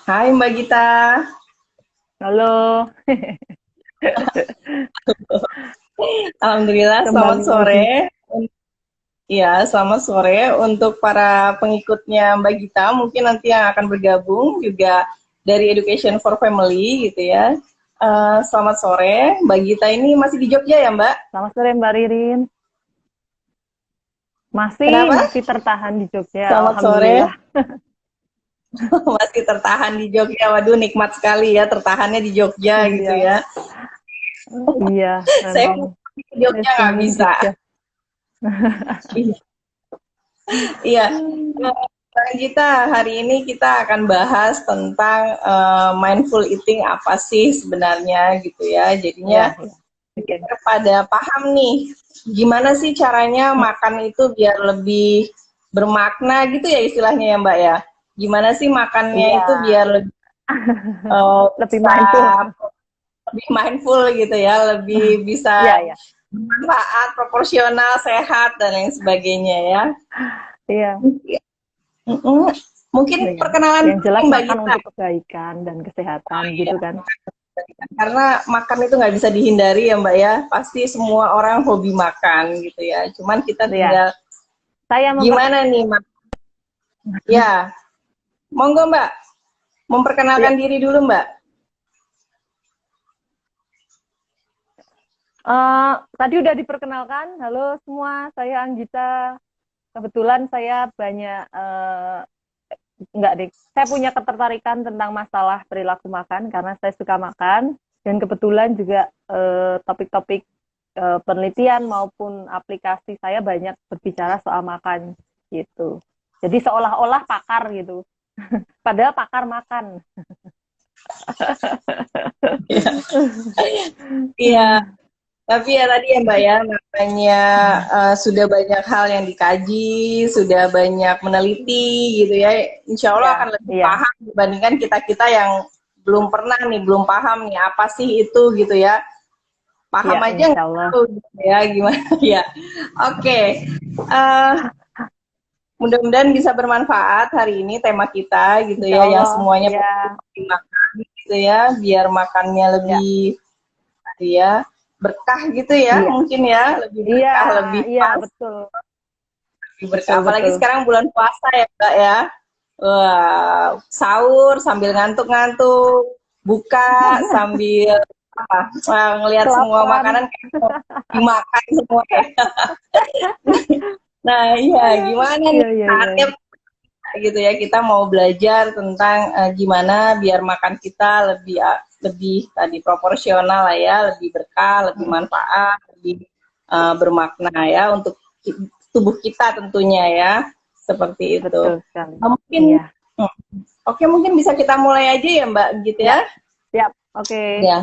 Hai Mbak Gita. Halo, Alhamdulillah selamat kembali sore. lagi. Ya, selamat sore untuk para pengikutnya Mbak Gita. Mungkin nanti yang akan bergabung juga dari Education for Family gitu ya. Selamat sore, Mbak Gita ini masih di Jogja ya Mbak? Selamat sore Mbak Ririn. Masih Kenapa? masih tertahan di Jogja, Selamat sore, alhamdulillah. masih tertahan di Jogja. Waduh, nikmat sekali ya tertahannya di Jogja gitu Iya, ya. iya, Saya memang mau ke Jogja nggak destinasi bisa. Jogja. Iya, Mbak Gita, hari ini kita akan bahas tentang mindful eating apa sih sebenarnya gitu ya. Jadinya Iya, iya. Oke. biar pada paham nih, gimana sih caranya makan itu biar lebih bermakna gitu ya istilahnya ya Mbak ya. Gimana sih makannya Iya, itu biar lebih lebih bisa mindful. lebih mindful gitu ya, lebih bisa Iya, iya. bermanfaat, proporsional, sehat dan lain sebagainya ya. Iya, Mm-mm. Mungkin iya. perkenalan Yang dulu jelas nih Mbak makan Gita. untuk kebaikan dan kesehatan gitu kan. Karena makan itu nggak bisa dihindari ya Mbak ya. Pasti semua orang hobi makan gitu ya. Cuman kita Iya, tinggal saya gimana nih Mbak? Ya, monggo Mbak. Iya, Memperkenalkan diri dulu Mbak. tadi udah diperkenalkan. Halo semua, saya Anggita. Kebetulan saya banyak enggak deh. Saya punya ketertarikan tentang masalah perilaku makan karena saya suka makan dan kebetulan juga topik-topik penelitian maupun aplikasi saya banyak berbicara soal makan gitu. Jadi seolah-olah pakar gitu. Padahal pakar makan. Iya, tapi ya tadi ya Mbak ya, namanya sudah banyak hal yang dikaji, sudah banyak meneliti gitu ya. Insya Allah akan Iya, lebih iya, paham dibandingkan kita-kita yang belum pernah nih, belum paham nih apa sih itu gitu ya. Paham iya, aja insya nggak Allah. tahu gitu ya gimana ya. Oke, eh, mudah-mudahan bisa bermanfaat hari ini tema kita gitu Insya ya, yang Allah, semuanya ya, penting makan gitu ya, biar makannya ya, lebih ya berkah gitu ya, iya, mungkin ya lebih iya, berkah, lebih iya, pas, betul, lebih berkah. betul, Apalagi betul. sekarang bulan puasa ya Mbak ya. Wah, sahur sambil ngantuk-ngantuk, buka sambil apa? Ngelihat semua Kelaparan. makanan kayak mau dimakan semua ya. Nah, iya gimana nih Iya, iya, iya, saatnya iya. gitu ya kita mau belajar tentang gimana biar makan kita lebih lebih tadi proporsional lah ya, lebih berkah, lebih Mm, manfaat, lebih bermakna ya untuk tubuh kita tentunya ya. Seperti itu. betul sekali. Mungkin Iya, oke mungkin bisa kita mulai aja ya Mbak gitu ya, ya. siap, oke. Ya.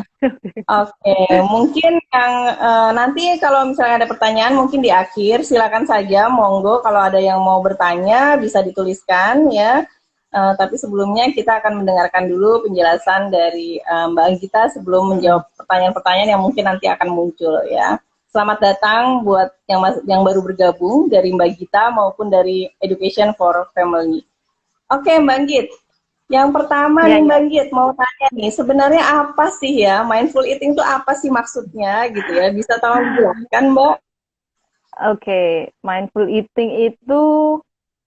Oke, mungkin yang nanti kalau misalnya ada pertanyaan mungkin di akhir silakan saja, monggo kalau ada yang mau bertanya bisa dituliskan ya. Tapi sebelumnya kita akan mendengarkan dulu penjelasan dari Mbak Anggita sebelum Mm-mm. menjawab pertanyaan-pertanyaan yang mungkin nanti akan muncul ya. Selamat datang buat yang baru bergabung dari Mbak Gita maupun dari Education for Family. Oke Mbak Git, yang pertama Iya, nih iya. Mbak Git, mau tanya nih, sebenarnya apa sih ya mindful eating itu apa sih maksudnya gitu ya? Bisa tolong dijelaskan Mbak? Oke, mindful eating itu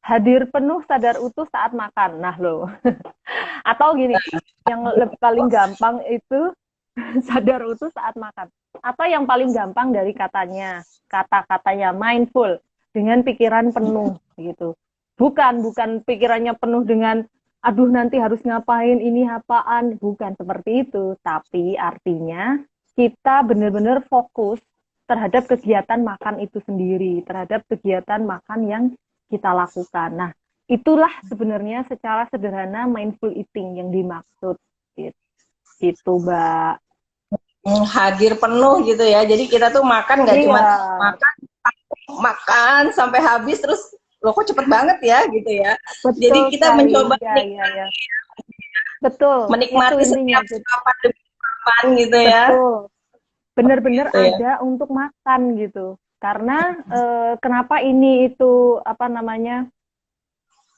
hadir penuh sadar utuh saat makan. Nah, loh. Atau gini, yang paling gampang itu sadar utuh saat makan. Atau yang paling gampang dari kata-katanya mindful dengan pikiran penuh gitu. Bukan pikirannya penuh dengan aduh nanti harus ngapain ini apaan, bukan seperti itu, tapi artinya kita benar-benar fokus terhadap kegiatan makan itu sendiri, terhadap kegiatan makan yang kita lakukan. Nah, itulah sebenarnya secara sederhana mindful eating yang dimaksud gitu, gitu Mbak. Hadir penuh gitu ya. Jadi kita tuh makan nggak Iya, cuma makan, makan sampai habis terus loh kok cepet banget ya gitu ya. Jadi betul kita sekali. mencoba Ya, ya, ya. Betul, itu menikmati intinya. setiap sarapan demi sarapan gitu ya. Betul. Benar-benar Gitu ya. ada untuk makan gitu. Karena kenapa ini itu apa namanya?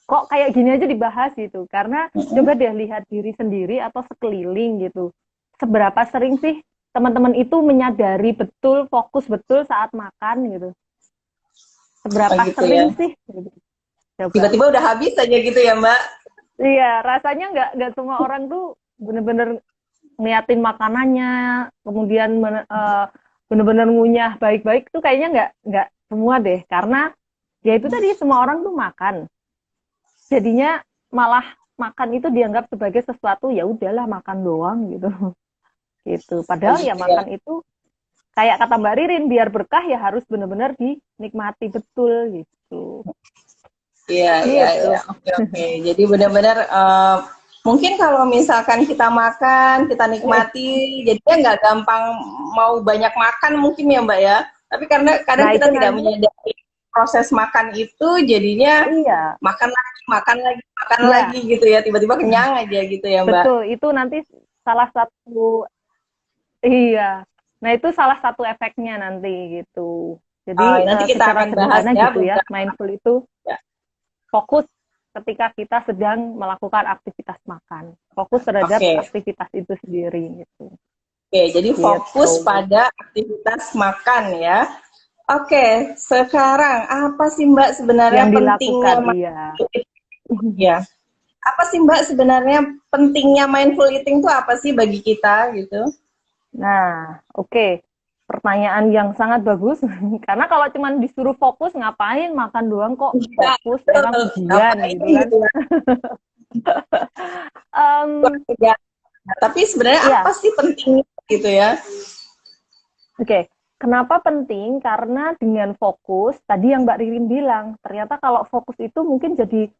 kok kayak gini aja dibahas gitu. Karena coba deh lihat diri sendiri atau sekeliling gitu. Seberapa sering sih teman-teman itu menyadari betul, fokus betul saat makan gitu. Oh Seberapa gitu sering ya. sih gitu. Coba. Tiba-tiba udah habis aja gitu ya Mbak. Iya, rasanya nggak semua orang tuh bener-bener ngeliatin makanannya, kemudian bener-bener ngunyah baik-baik tuh kayaknya nggak semua deh. Karena ya itu tadi semua orang tuh makan. Jadinya malah makan itu dianggap sebagai sesuatu ya udahlah makan doang gitu. Gitu. Oh Padahal ya gitu ya. makan itu kayak kata Mbak Ririn biar berkah ya harus benar-benar dinikmati betul gitu. Iya, iya, Gitu. iya. Oke, oke. Jadi benar-benar mungkin kalau misalkan kita makan, kita nikmati, jadinya nggak gampang mau banyak makan mungkin ya Mbak ya. Tapi karena kadang Nah, kita itu tidak nanti menyadari proses makan itu, jadinya iya, makan lagi, makan lagi, makan iya, lagi gitu ya. Tiba-tiba kenyang aja gitu ya Mbak. betul. Itu nanti salah satu iya. Nah, itu salah satu efeknya nanti gitu. Jadi Nanti kita secara akan bahas sederhana ya gitu ya, beberapa. mindful itu Ya. fokus ketika kita sedang melakukan aktivitas makan. Fokus terhadap Oke, aktivitas itu sendiri gitu. oke. Jadi Gitu. fokus pada aktivitas makan ya. Oke, sekarang apa sih Mbak Yang sebenarnya pentingnya dilakukan, iya. mindful eating? Ya, apa sih Mbak sebenarnya pentingnya mindful eating itu apa sih bagi kita gitu? Nah, oke. Pertanyaan yang sangat bagus. Karena kalau cuman disuruh fokus, ngapain makan doang kok Iya, fokus, emang betul. ujian Ngapain gitu kan. gitu ya? Um, Ya. Nah, tapi sebenarnya apa ya, sih pentingnya gitu ya? oke. Kenapa penting? Karena dengan fokus, tadi yang Mbak Ririn bilang, ternyata kalau fokus itu mungkin jadi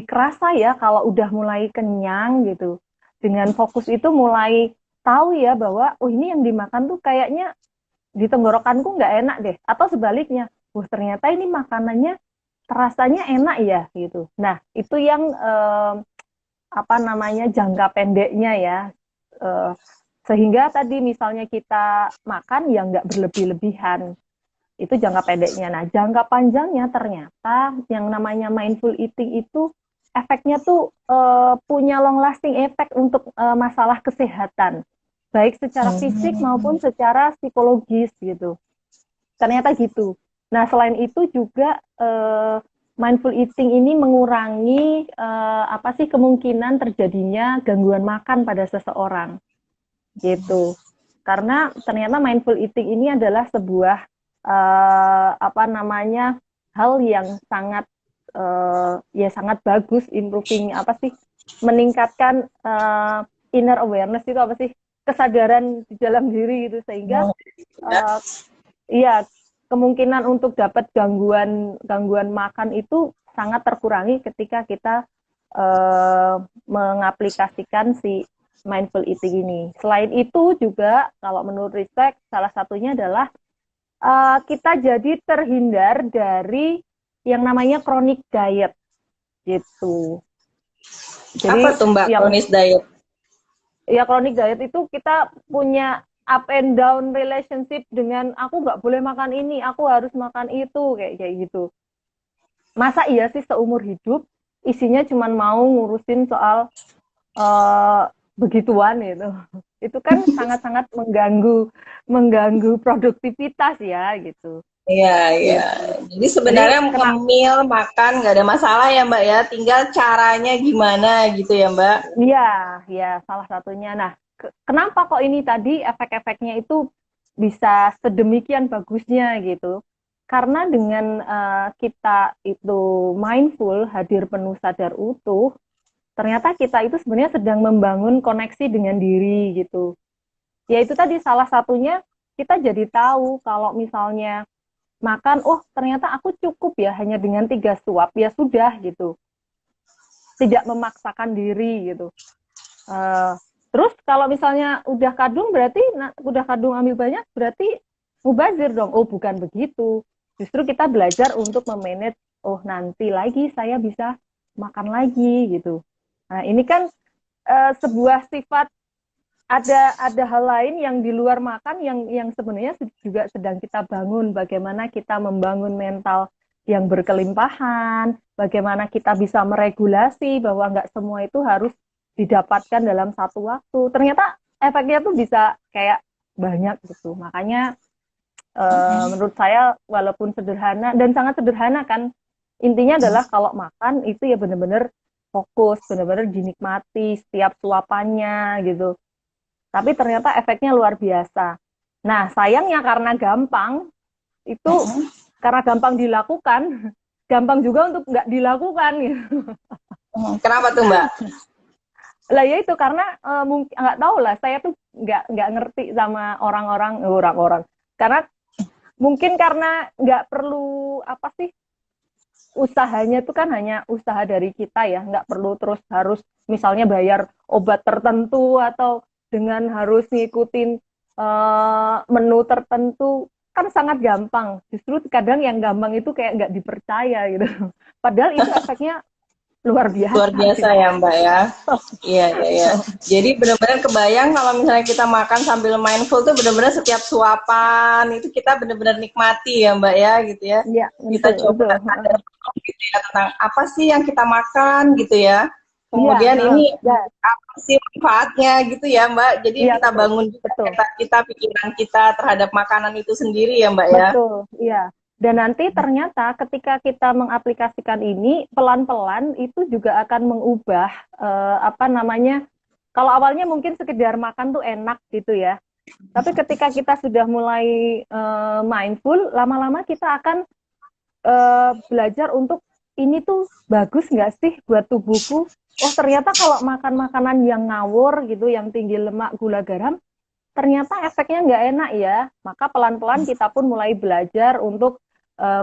kerasa ya kalau udah mulai kenyang gitu. Dengan fokus itu mulai tahu ya bahwa oh ini yang dimakan tuh kayaknya di tenggorokanku nggak enak deh. Atau sebaliknya, ternyata ini makanannya terasanya enak ya gitu. Nah, itu yang apa namanya jangka pendeknya ya. Eh, Sehingga tadi misalnya kita makan yang nggak berlebih-lebihan. Itu jangka pendeknya. Nah, jangka panjangnya ternyata yang namanya mindful eating itu efeknya tuh punya long lasting efek untuk masalah kesehatan. Baik secara fisik maupun secara psikologis gitu. Ternyata gitu. Nah, selain itu juga mindful eating ini mengurangi apa sih kemungkinan terjadinya gangguan makan pada seseorang gitu. Karena ternyata mindful eating ini adalah sebuah apa namanya hal yang sangat ya sangat bagus improving apa sih meningkatkan inner awareness itu apa sih kesadaran di dalam diri itu sehingga Oh, ya. uh, iya, kemungkinan untuk dapat gangguan gangguan makan itu sangat terkurangi ketika kita mengaplikasikan si mindful eating ini. Selain itu juga kalau menurut riset salah satunya adalah kita jadi terhindar dari yang namanya chronic diet gitu. Apa Jadi tuh Mbak yang kronis diet? ya chronic diet itu kita punya up and down relationship dengan aku nggak boleh makan ini, aku harus makan itu kayak kayak gitu. Masa iya sih seumur hidup isinya cuma mau ngurusin soal uh, begituan gitu. Itu kan sangat-sangat mengganggu mengganggu produktivitas ya gitu. Iya, iya. Gitu. Jadi Jadi sebenarnya kena ngemil, makan nggak ada masalah ya Mbak ya. Tinggal caranya gimana gitu ya Mbak. iya, ya salah satunya. Nah, kenapa kok ini tadi efek-efeknya itu bisa sedemikian bagusnya gitu? Karena dengan kita itu mindful, hadir penuh sadar utuh, ternyata kita itu sebenarnya sedang membangun koneksi dengan diri gitu. Ya itu tadi salah satunya kita jadi tahu kalau misalnya makan, oh ternyata aku cukup ya hanya dengan 3 suap ya sudah gitu, tidak memaksakan diri gitu. Uh, Terus kalau misalnya udah kadung berarti udah kadung ambil banyak berarti mubazir dong. Oh bukan begitu. Justru kita belajar untuk memanage. Oh nanti lagi saya bisa makan lagi gitu. Nah ini kan sebuah sifat ada hal lain yang di luar makan yang sebenarnya juga sedang kita bangun. Bagaimana kita membangun mental yang berkelimpahan, bagaimana kita bisa meregulasi bahwa nggak semua itu harus didapatkan dalam satu waktu. Ternyata efeknya tuh bisa kayak banyak gitu. Makanya menurut saya walaupun sederhana dan sangat sederhana kan, intinya adalah kalau makan itu ya benar-benar fokus, benar-benar dinikmati setiap suapannya gitu. Tapi ternyata efeknya luar biasa. Nah, sayangnya karena gampang, itu karena gampang dilakukan, gampang juga untuk nggak dilakukan gitu. Kenapa tuh Mbak? Lah ya itu karena mungkin nggak tahu lah, saya tuh nggak ngerti sama orang-orang karena mungkin karena nggak perlu apa sih, usahanya tuh kan hanya usaha dari kita ya, nggak perlu terus harus misalnya bayar obat tertentu atau dengan harus ngikutin menu tertentu, kan sangat gampang. Justru kadang yang gampang itu kayak nggak dipercaya gitu. Padahal itu efeknya luar Luar biasa biasa gitu. ya Mbak ya. Iya, iya, iya. Jadi benar-benar kebayang kalau misalnya kita makan sambil mindful tuh benar-benar setiap suapan itu kita benar-benar nikmati ya Mbak ya gitu ya. Iya, Kita betul, coba betul. sadar gitu ya tentang apa sih yang kita makan gitu ya. Iya, Kemudian ini ya, apa sih manfaatnya gitu ya Mbak. Jadi iya kita betul, bangun juga betul. kita pikiran kita terhadap makanan itu sendiri ya Mbak ya. Betul, iya. Dan nanti ternyata ketika kita mengaplikasikan ini pelan-pelan itu juga akan mengubah apa namanya? Kalau awalnya mungkin sekedar makan tuh enak gitu ya. Tapi ketika kita sudah mulai mindful, lama-lama kita akan belajar untuk ini tuh bagus nggak sih buat tubuhku? Oh ternyata kalau makan makanan yang ngawur gitu, yang tinggi lemak, gula, garam, ternyata efeknya nggak enak ya. Maka pelan-pelan kita pun mulai belajar untuk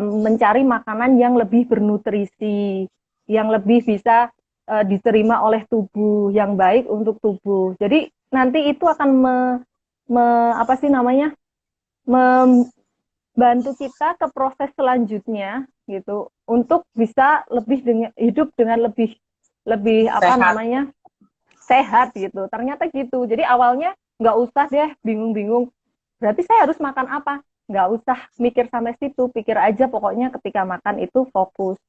mencari makanan yang lebih bernutrisi, yang lebih bisa diterima oleh tubuh, yang baik untuk tubuh. Jadi nanti itu akan apa sih namanya, membantu kita ke proses selanjutnya gitu, untuk bisa hidup dengan lebih apa Sehat. namanya, sehat gitu. Ternyata gitu. Jadi awalnya nggak usah deh bingung-bingung. Berarti saya harus makan apa? Nggak usah mikir sampai situ. Pikir aja pokoknya ketika makan itu fokus.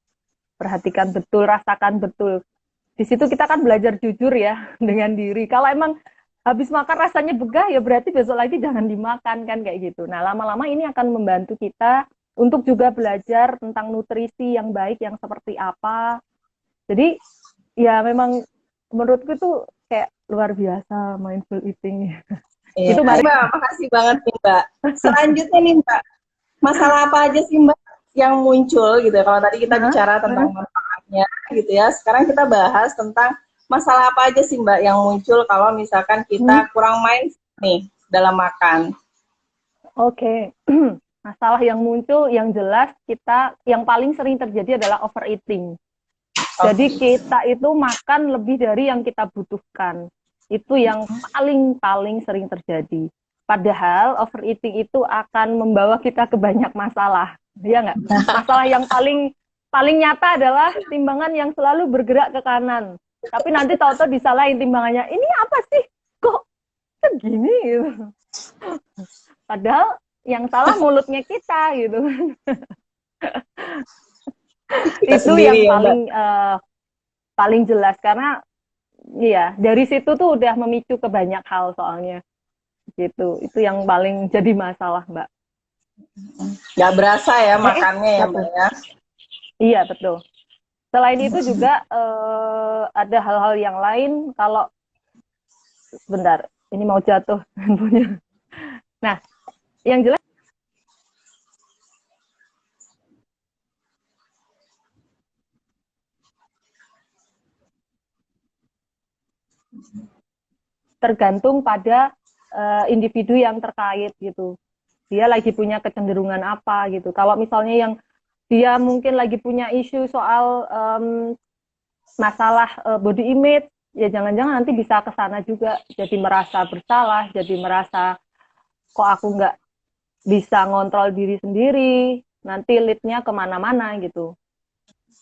Perhatikan betul, rasakan betul. Di situ kita kan belajar jujur ya dengan diri. Kalau emang habis makan rasanya begah ya berarti besok lagi jangan dimakan kan kayak gitu. Nah lama-lama ini akan membantu kita untuk juga belajar tentang nutrisi yang baik yang seperti apa. Jadi ya memang menurutku itu kayak luar biasa mindful eating. Iya, Itu mari. Mbak, makasih banget nih Mbak. Selanjutnya nih Mbak, masalah apa aja sih Mbak yang muncul gitu ya? Kalau tadi kita bicara tentang manfaatnya gitu ya, sekarang kita bahas tentang masalah apa aja sih Mbak yang muncul kalau misalkan kita kurang mindful nih dalam makan. Oke. Masalah yang muncul yang jelas kita yang paling sering terjadi adalah overeating. Jadi kita itu makan lebih dari yang kita butuhkan. Itu yang paling sering terjadi. Padahal overeating itu akan membawa kita ke banyak masalah. Iya nggak? Masalah yang paling nyata adalah timbangan yang selalu bergerak ke kanan. Tapi nanti tahu-tahu disalahin timbangannya. Ini apa sih? Kok segini gitu. Padahal yang salah mulutnya kita gitu. Itu yang Ya, paling jelas karena iya dari situ tuh udah memicu ke banyak hal soalnya gitu. Itu yang paling jadi masalah Mbak. nggak berasa ya makannya ya Mbak ya. Iya betul. Selain itu juga ada hal-hal yang lain. Kalau sebentar ini mau jatuh handphonenya. Nah yang jelas tergantung pada individu yang terkait gitu. Dia lagi punya kecenderungan apa gitu. Kalau misalnya yang dia mungkin lagi punya isu soal masalah body image, ya jangan-jangan nanti bisa ke sana juga. Jadi merasa bersalah, jadi merasa kok aku nggak bisa ngontrol diri sendiri, nanti lead-nya kemana-mana gitu.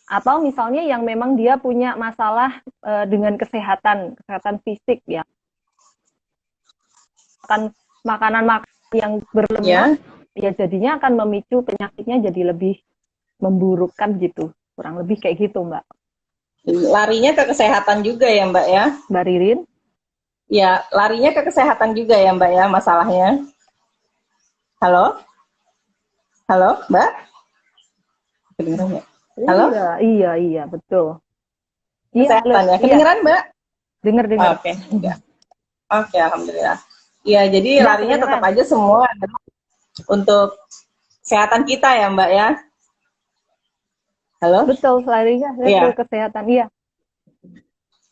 Atau misalnya yang memang dia punya masalah dengan kesehatan fisik ya, kan makanan yang berlemak, ya jadinya akan memicu penyakitnya jadi lebih memburukkan gitu. Kurang lebih kayak gitu, Mbak. Larinya ke kesehatan juga ya, Mbak ya? Mbak Ririn? Ya, larinya ke kesehatan juga ya, Mbak ya, masalahnya. Halo? Halo, Mbak? Kedengeran ya? Halo? Iya, betul. Iya, Kesehatan ya. iya, Kedengeran, Mbak? dengar. Oke, enggak. Oke, alhamdulillah. Iya, jadi Iya, larinya tetap kedengeran. aja semua untuk kesehatan kita ya, Mbak ya. Halo? Betul, larinya ke Iya. kesehatan. Iya,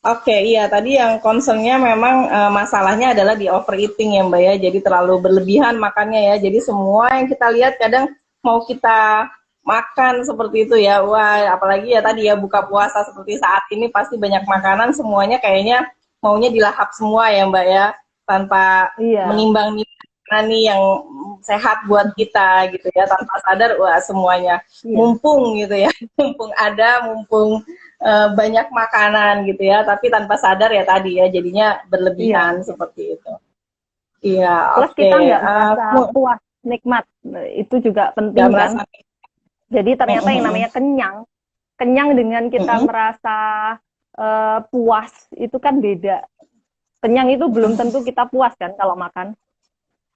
Oke, iya tadi yang concernnya memang masalahnya adalah di overeating ya Mbak ya, jadi terlalu berlebihan makannya ya, jadi semua yang kita lihat kadang mau kita makan seperti itu ya, wah apalagi ya tadi ya buka puasa seperti saat ini pasti banyak makanan semuanya kayaknya maunya dilahap semua ya Mbak ya, tanpa iya, menimbang mana nih yang sehat buat kita gitu ya, tanpa sadar wah semuanya iya, mumpung gitu ya, mumpung ada, mumpung banyak makanan gitu ya, tapi tanpa sadar ya tadi ya, jadinya iya, berlebihan iya. seperti itu. Iya, Plus oke. kita nggak merasa puas, nikmat. Nah, itu juga Nggak penting kan. merasa. Jadi Mm, ternyata yang mm, namanya mm. kenyang, kenyang dengan kita Mm, merasa puas itu kan beda. Kenyang itu belum tentu kita puas kan kalau makan.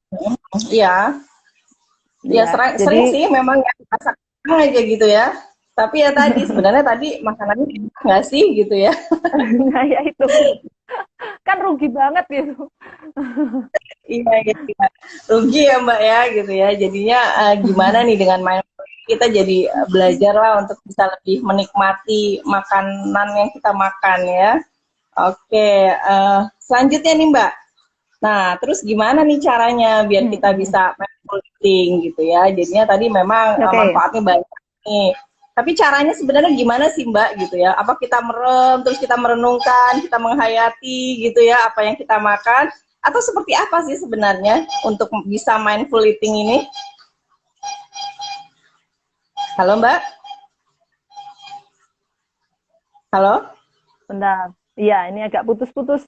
mm. Iya, ya Ya, sering jadi sih memang ya rasa kenyang aja gitu ya. Tapi ya tadi sebenarnya tadi makanannya enak nggak sih gitu ya? nah ya itu kan rugi banget gitu. Iya, iya, iya. Rugi ya Mbak ya gitu ya. Jadinya gimana nih dengan mindful kita jadi belajar lah untuk bisa lebih menikmati makanan yang kita makan ya. Oke, selanjutnya nih Mbak. Nah, terus gimana nih caranya biar kita bisa mindful eating gitu ya? Jadinya tadi memang Oke, manfaatnya banyak nih. Tapi caranya sebenarnya gimana sih Mbak gitu ya? Apa kita merem, terus kita merenungkan, kita menghayati gitu ya apa yang kita makan? Atau seperti apa sih sebenarnya untuk bisa mindful eating ini? Halo Mbak? Halo? bentar. Iya, ini agak putus-putus.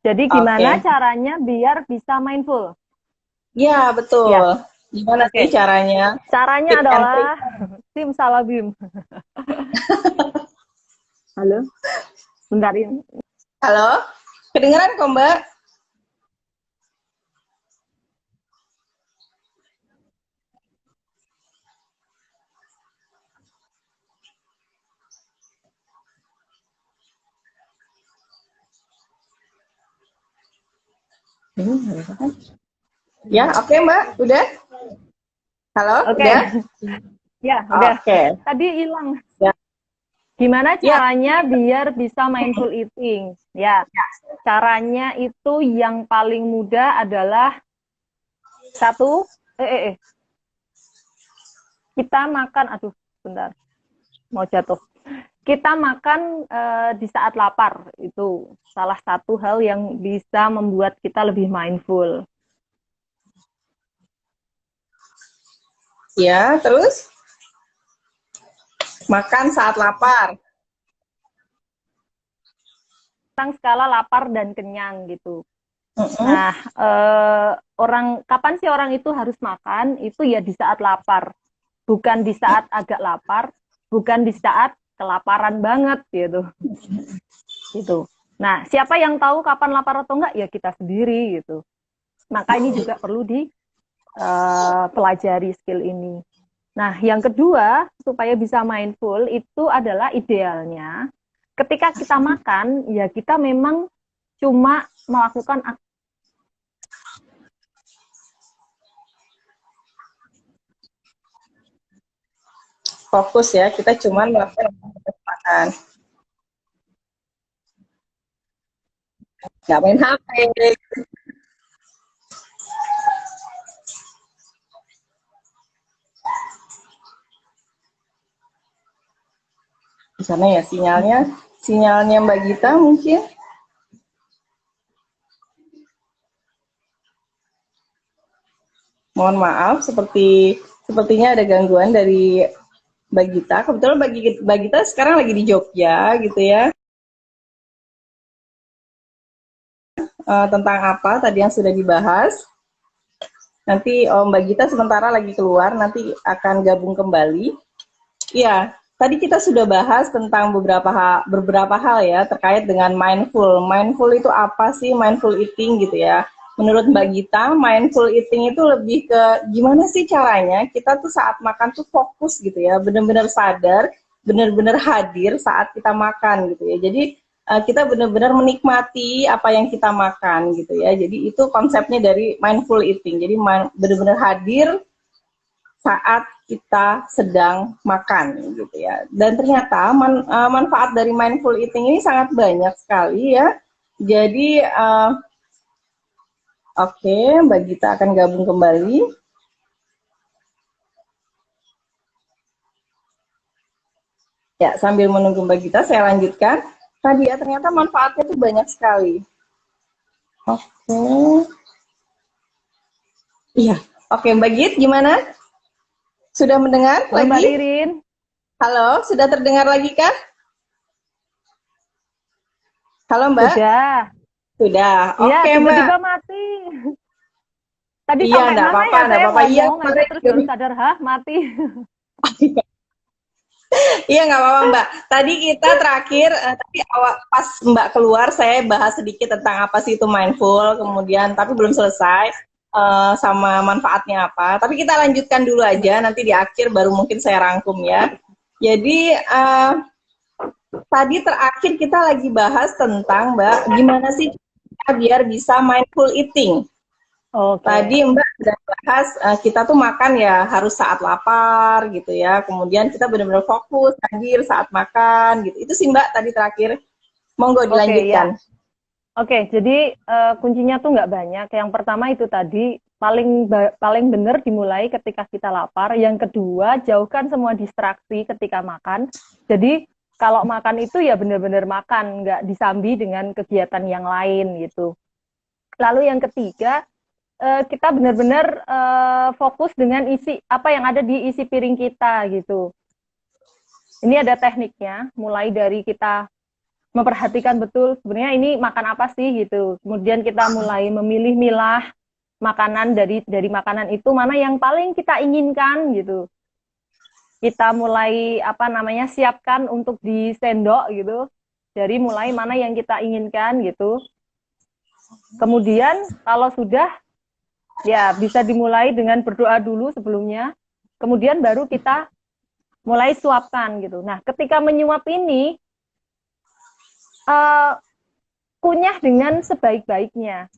Jadi gimana Oke. caranya biar bisa mindful? Ya, Ya, betul. Gimana sih oke. caranya? Caranya Tips and trick. adalah simsalabim. Halo, bentar ini. Halo? Kedengeran kok Mbak? Ya, oke Mbak. Udah? Halo? Oke, Udah? ya udah. Oke. Tadi hilang. Ya. Gimana Ya. caranya biar bisa mindful eating? Ya, caranya itu yang paling mudah adalah satu, kita makan, aduh, bentar, mau jatuh. Kita makan di saat lapar, itu salah satu hal yang bisa membuat kita lebih mindful. Ya, terus makan saat lapar. Tentang skala lapar dan kenyang gitu. Mm-mm. Nah, kapan sih orang itu harus makan? Itu ya di saat lapar, bukan di saat agak lapar, bukan di saat kelaparan banget gitu. Gitu. Nah, siapa yang tahu kapan lapar atau enggak? Ya kita sendiri gitu. Maka ini juga perlu dipelajari skill ini. Nah, yang kedua, supaya bisa mindful itu adalah idealnya ketika kita makan, ya kita memang cuma melakukan Fokus ya, kita cuman melakukan makan. Nggak main HP. Di sana ya sinyalnya Mbak Gita mungkin. Mohon maaf, sepertinya ada gangguan dari Mbak Gita. Kebetulan Mbak Gita sekarang lagi di Jogja gitu ya. Tentang apa tadi yang sudah dibahas. Nanti Mbak Gita sementara lagi keluar, nanti akan gabung kembali. Iya, tadi kita sudah bahas tentang beberapa hal ya terkait dengan mindful. Mindful itu apa sih? Mindful eating gitu ya. Menurut Mbak Gita, mindful eating itu lebih ke gimana sih caranya kita tuh saat makan tuh fokus gitu ya, benar-benar sadar, benar-benar hadir saat kita makan gitu ya. Jadi kita benar-benar menikmati apa yang kita makan gitu ya. Jadi itu konsepnya dari mindful eating. Jadi benar-benar hadir saat kita sedang makan gitu ya. Dan ternyata manfaat dari mindful eating ini sangat banyak sekali ya. Jadi oke, Mbak Gita akan gabung kembali. Ya, sambil menunggu Mbak Gita saya lanjutkan. Tadi ya ternyata manfaatnya itu banyak sekali. Oke. Iya. Oke, Mbak Git gimana? Sudah mendengar Halo, lagi? Mbak Ririn. Halo, sudah terdengar lagi kah? Halo Mbak? Sudah. Oke Iya, Mbak. tiba-tiba mati. Tadi Iya, sampai enggak mana apa-apa, ya enggak saya apa-apa. Iya, ngomong aja terus baru sadar, hah mati. Iya, nggak apa-apa Mbak. Tadi kita terakhir, tadi awal pas Mbak keluar, saya bahas sedikit tentang apa sih itu mindful, kemudian tapi belum selesai sama manfaatnya apa. Tapi kita lanjutkan dulu aja, nanti di akhir baru mungkin saya rangkum ya. Jadi tadi terakhir kita lagi bahas tentang Mbak, gimana sih kita biar bisa mindful eating. Oke. Tadi Mbak sudah bahas kita tuh makan ya harus saat lapar gitu ya. Kemudian kita benar-benar fokus hadir saat makan gitu. Itu sih Mbak tadi terakhir. Monggo dilanjutkan. Ya. Oke, jadi kuncinya tuh nggak banyak. Yang pertama itu tadi paling benar dimulai ketika kita lapar. Yang kedua, jauhkan semua distraksi ketika makan. Jadi kalau makan itu ya benar-benar makan, nggak disambi dengan kegiatan yang lain gitu. Lalu yang ketiga, kita benar-benar fokus dengan isi apa yang ada di isi piring kita gitu. Ini ada tekniknya, mulai dari kita memperhatikan betul sebenarnya ini makan apa sih gitu. Kemudian kita mulai memilih-milah makanan dari makanan itu mana yang paling kita inginkan gitu. Kita mulai siapkan untuk di sendok gitu. Dari mulai mana yang kita inginkan gitu. Kemudian kalau sudah ya bisa dimulai dengan berdoa dulu sebelumnya. Kemudian baru kita mulai suapkan gitu. Nah, ketika menyuap ini kunyah dengan sebaik-baiknya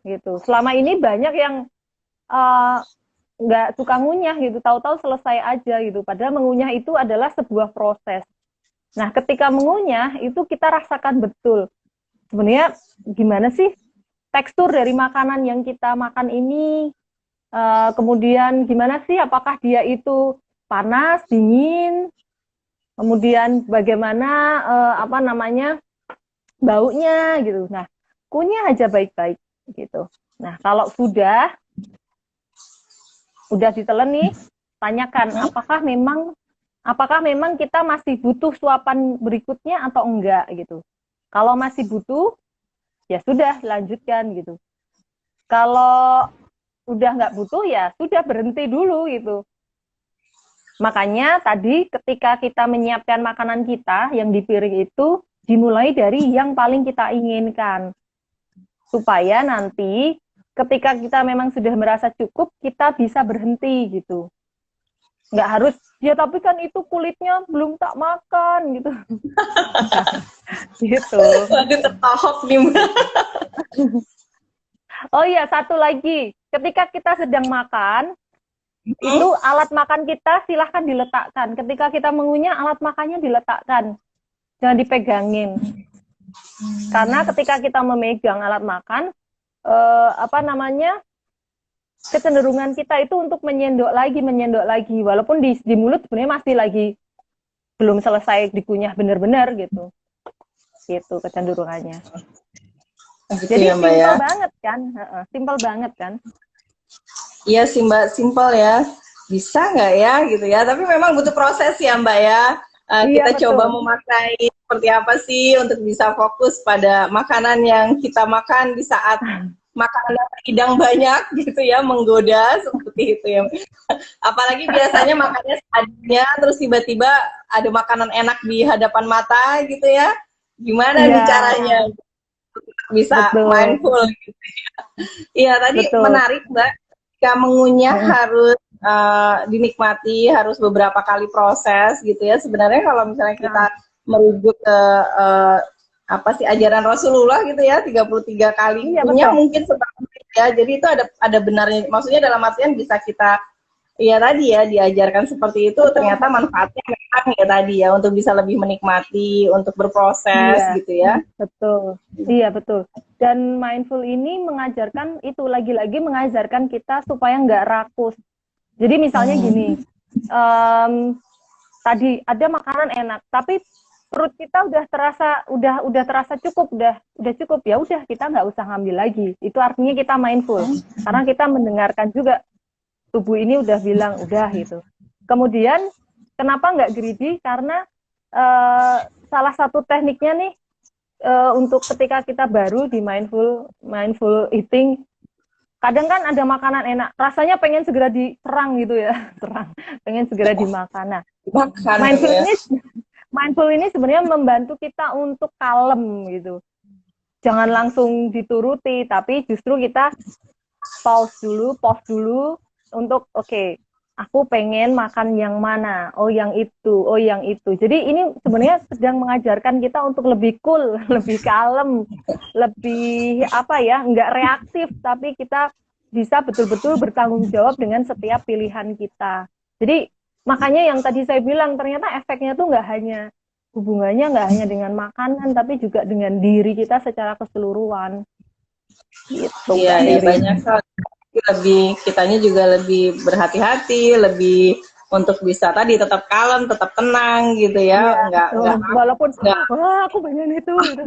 gitu. Selama ini banyak yang nggak suka ngunyah gitu, tahu-tahu selesai aja gitu. Padahal mengunyah itu adalah sebuah proses. Nah, ketika mengunyah itu kita rasakan betul sebenarnya gimana sih tekstur dari makanan yang kita makan ini. Kemudian gimana sih apakah dia itu panas, dingin, kemudian bagaimana baunya gitu. Nah, kunyah aja baik-baik gitu. Nah, kalau sudah ditelan nih, tanyakan apakah memang kita masih butuh suapan berikutnya atau enggak gitu. Kalau masih butuh, ya sudah lanjutkan gitu. Kalau udah nggak butuh ya sudah berhenti dulu gitu. Makanya tadi ketika kita menyiapkan makanan kita yang di piring itu dimulai dari yang paling kita inginkan. Supaya nanti ketika kita memang sudah merasa cukup, kita bisa berhenti gitu. Nggak harus, ya tapi kan itu kulitnya belum tak makan gitu. Gitu. Waduh, tertahok nih Mbak. Oh iya, satu lagi. Ketika kita sedang makan, itu alat makan kita silahkan diletakkan. Ketika kita mengunyah, alat makannya diletakkan. Jangan dipegangin. Karena ketika kita memegang alat makan, kecenderungan kita itu untuk menyendok lagi. Walaupun di mulut sebenarnya masih lagi belum selesai dikunyah benar-benar gitu. Gitu kecenderungannya. Jadi ya, Mbak, ya. Simpel banget kan? Iya sih Mbak, simpel ya. Bisa nggak ya gitu ya? Tapi memang butuh proses ya Mbak ya. Kita betul. coba memaknai seperti apa sih untuk bisa fokus pada makanan yang kita makan di saat makanan yang hidang banyak gitu ya, menggoda seperti itu ya. Apalagi biasanya makannya seadanya, terus tiba-tiba ada makanan enak di hadapan mata gitu ya. Gimana nih Iya, caranya bisa betul, mindful gitu ya. Iya, tadi betul. menarik Mbak. Jika mengunyah harus dinikmati, harus beberapa kali proses gitu ya. Sebenarnya kalau misalnya kita Nah, merujuk ke apa sih ajaran Rasulullah gitu ya, 33 kali iya kunyah betul. mungkin seperti itu ya. Jadi itu ada benarnya. Maksudnya dalam artian bisa kita ya tadi ya diajarkan seperti itu, Betul. ternyata manfaatnya memang ya tadi ya untuk bisa lebih menikmati, untuk berproses Iya, gitu ya. betul. Iya, betul. Dan mindful ini mengajarkan itu lagi-lagi mengajarkan kita supaya nggak rakus. Jadi misalnya gini, em, tadi ada makanan enak, tapi perut kita udah terasa cukup, udah cukup, ya udah kita nggak usah ngambil lagi. Itu artinya kita mindful, karena kita mendengarkan juga tubuh ini udah bilang udah gitu. Kemudian kenapa nggak greedy? Karena salah satu tekniknya nih untuk ketika kita baru di mindful eating, kadang kan ada makanan enak, rasanya pengen segera diserang gitu ya, serang, pengen segera dimakan. Nah, Makan mindful ya. ini mindful ini sebenarnya membantu kita untuk kalem gitu. Jangan langsung dituruti, tapi justru kita pause dulu untuk oke, aku pengen makan yang mana, oh yang itu, oh yang itu. Jadi ini sebenarnya sedang mengajarkan kita untuk lebih cool, lebih kalem, lebih apa ya, nggak reaktif, tapi kita bisa betul-betul bertanggung jawab dengan setiap pilihan kita. Jadi makanya yang tadi saya bilang ternyata efeknya tuh nggak hanya hubungannya nggak hanya dengan makanan, tapi juga dengan diri kita secara keseluruhan. Gitu, Iya, Mbak ya Riri. banyak hal. Lebih kitanya juga lebih berhati-hati, lebih untuk bisa tadi tetap kalem, tetap tenang gitu Iya, ya, betul. Walaupun, nggak wah aku pengen itu, gitu.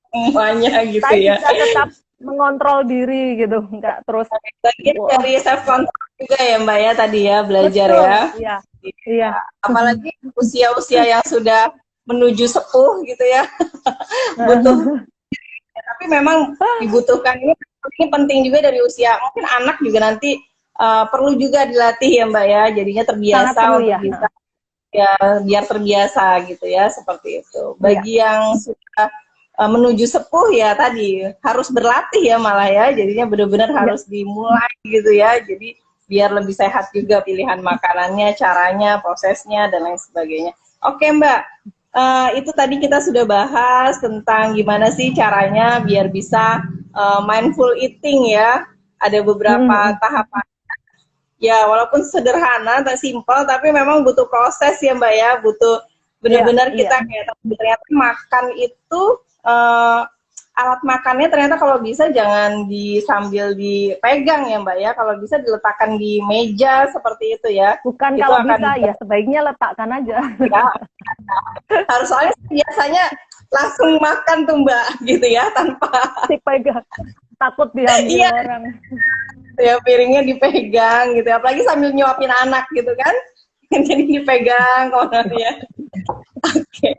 semuanya gitu Saya ya. bisa tetap mengontrol diri gitu, nggak terus, Bagian wah, dari self control juga ya Mbak ya tadi ya belajar betul, ya. iya, iya, Apalagi usia-usia yang sudah menuju sepuh gitu ya, butuh. Tapi memang dibutuhkan ini penting juga dari usia. Mungkin anak juga nanti perlu juga dilatih ya Mbak ya. Jadinya sangat terbiasa perlu untuk ya, bisa ya biar terbiasa gitu ya seperti itu. iya, Bagi yang sudah menuju sepuh ya tadi harus berlatih ya malah ya. Jadinya benar-benar iya, harus dimulai gitu ya. Jadi biar lebih sehat juga pilihan makanannya, caranya, prosesnya dan lain sebagainya. Oke Mbak, itu tadi kita sudah bahas tentang gimana sih caranya biar bisa mindful eating ya. Ada beberapa tahapan. Ya, walaupun sederhana, tak simpel, tapi memang butuh proses ya Mbak ya. Butuh iya, benar-benar iya, kita kayak ternyata makan itu alat makannya ternyata kalau bisa jangan sambil dipegang ya Mbak ya. Kalau bisa diletakkan di meja seperti itu ya. bukan Itu kalau akan bisa, ya sebaiknya letakkan aja. ya, harus soalnya biasanya langsung makan tuh Mbak gitu ya tanpa Dipegang, takut diambil iya orang. ya piringnya dipegang gitu apalagi sambil nyuapin anak gitu kan jadi dipegang kalau ya oke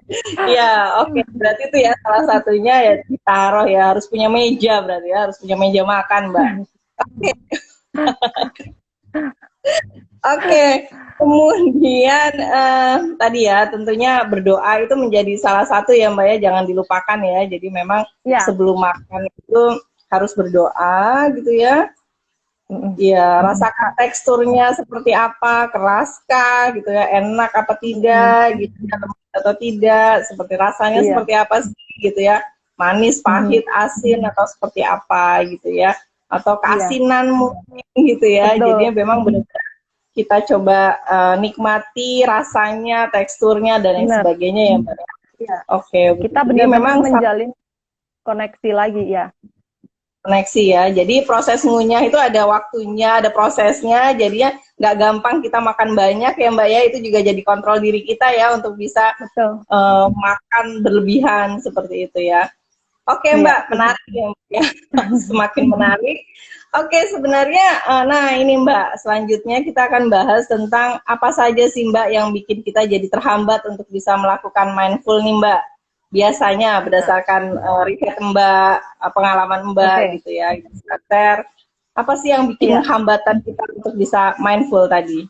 ya oke berarti itu ya salah satunya ya ditaruh ya harus punya meja berarti ya harus punya meja makan Mbak oke oke kemudian tadi ya tentunya berdoa itu menjadi salah satu ya Mbak ya jangan dilupakan ya jadi memang Ya, sebelum makan itu harus berdoa gitu ya. Iya, rasakan teksturnya seperti apa, keraskah gitu ya, enak apa tidak gitu ya, lembut atau tidak, seperti rasanya iya, seperti apa sih gitu ya, manis, pahit, asin atau seperti apa gitu ya, atau iya, keasinan mungkin gitu ya. Jadinya betul, memang benar-benar kita coba nikmati rasanya, teksturnya dan lain benar. sebagainya ya Mbak. Iya, Oke, kita jadi benar-benar memang menjalin koneksi lagi ya. koneksi ya. Jadi proses ngunyah itu ada waktunya, ada prosesnya. Jadinya nggak gampang kita makan banyak ya Mbak ya. Itu juga jadi kontrol diri kita ya untuk bisa Betul. makan berlebihan seperti itu ya. Oke Iya. Mbak, menarik ya Mbak ya. Semakin menarik. Oke, sebenarnya nah ini Mbak, selanjutnya kita akan bahas tentang apa saja sih Mbak yang bikin kita jadi terhambat untuk bisa melakukan mindful nih Mbak. biasanya berdasarkan riset Mbak, pengalaman Mbak gitu ya, share apa sih yang bikin hambatan kita untuk bisa mindful tadi?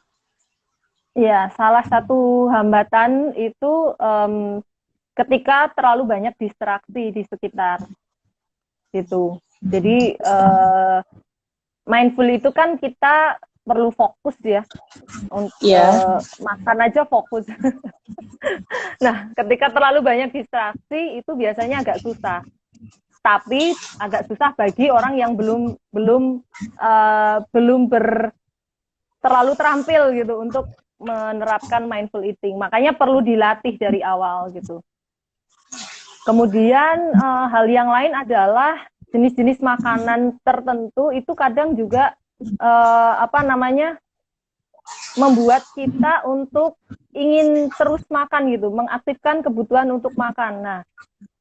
Iya, salah satu hambatan itu ketika terlalu banyak distraksi di sekitar gitu. Jadi mindful itu kan kita perlu fokus ya, untuk makan aja fokus. Nah, ketika terlalu banyak distraksi itu biasanya agak susah. Tapi agak susah bagi orang yang belum terlalu terampil gitu untuk menerapkan mindful eating. Makanya perlu dilatih dari awal gitu. Kemudian hal yang lain adalah jenis-jenis makanan tertentu itu kadang juga membuat kita untuk ingin terus makan gitu, mengaktifkan kebutuhan untuk makan. Nah,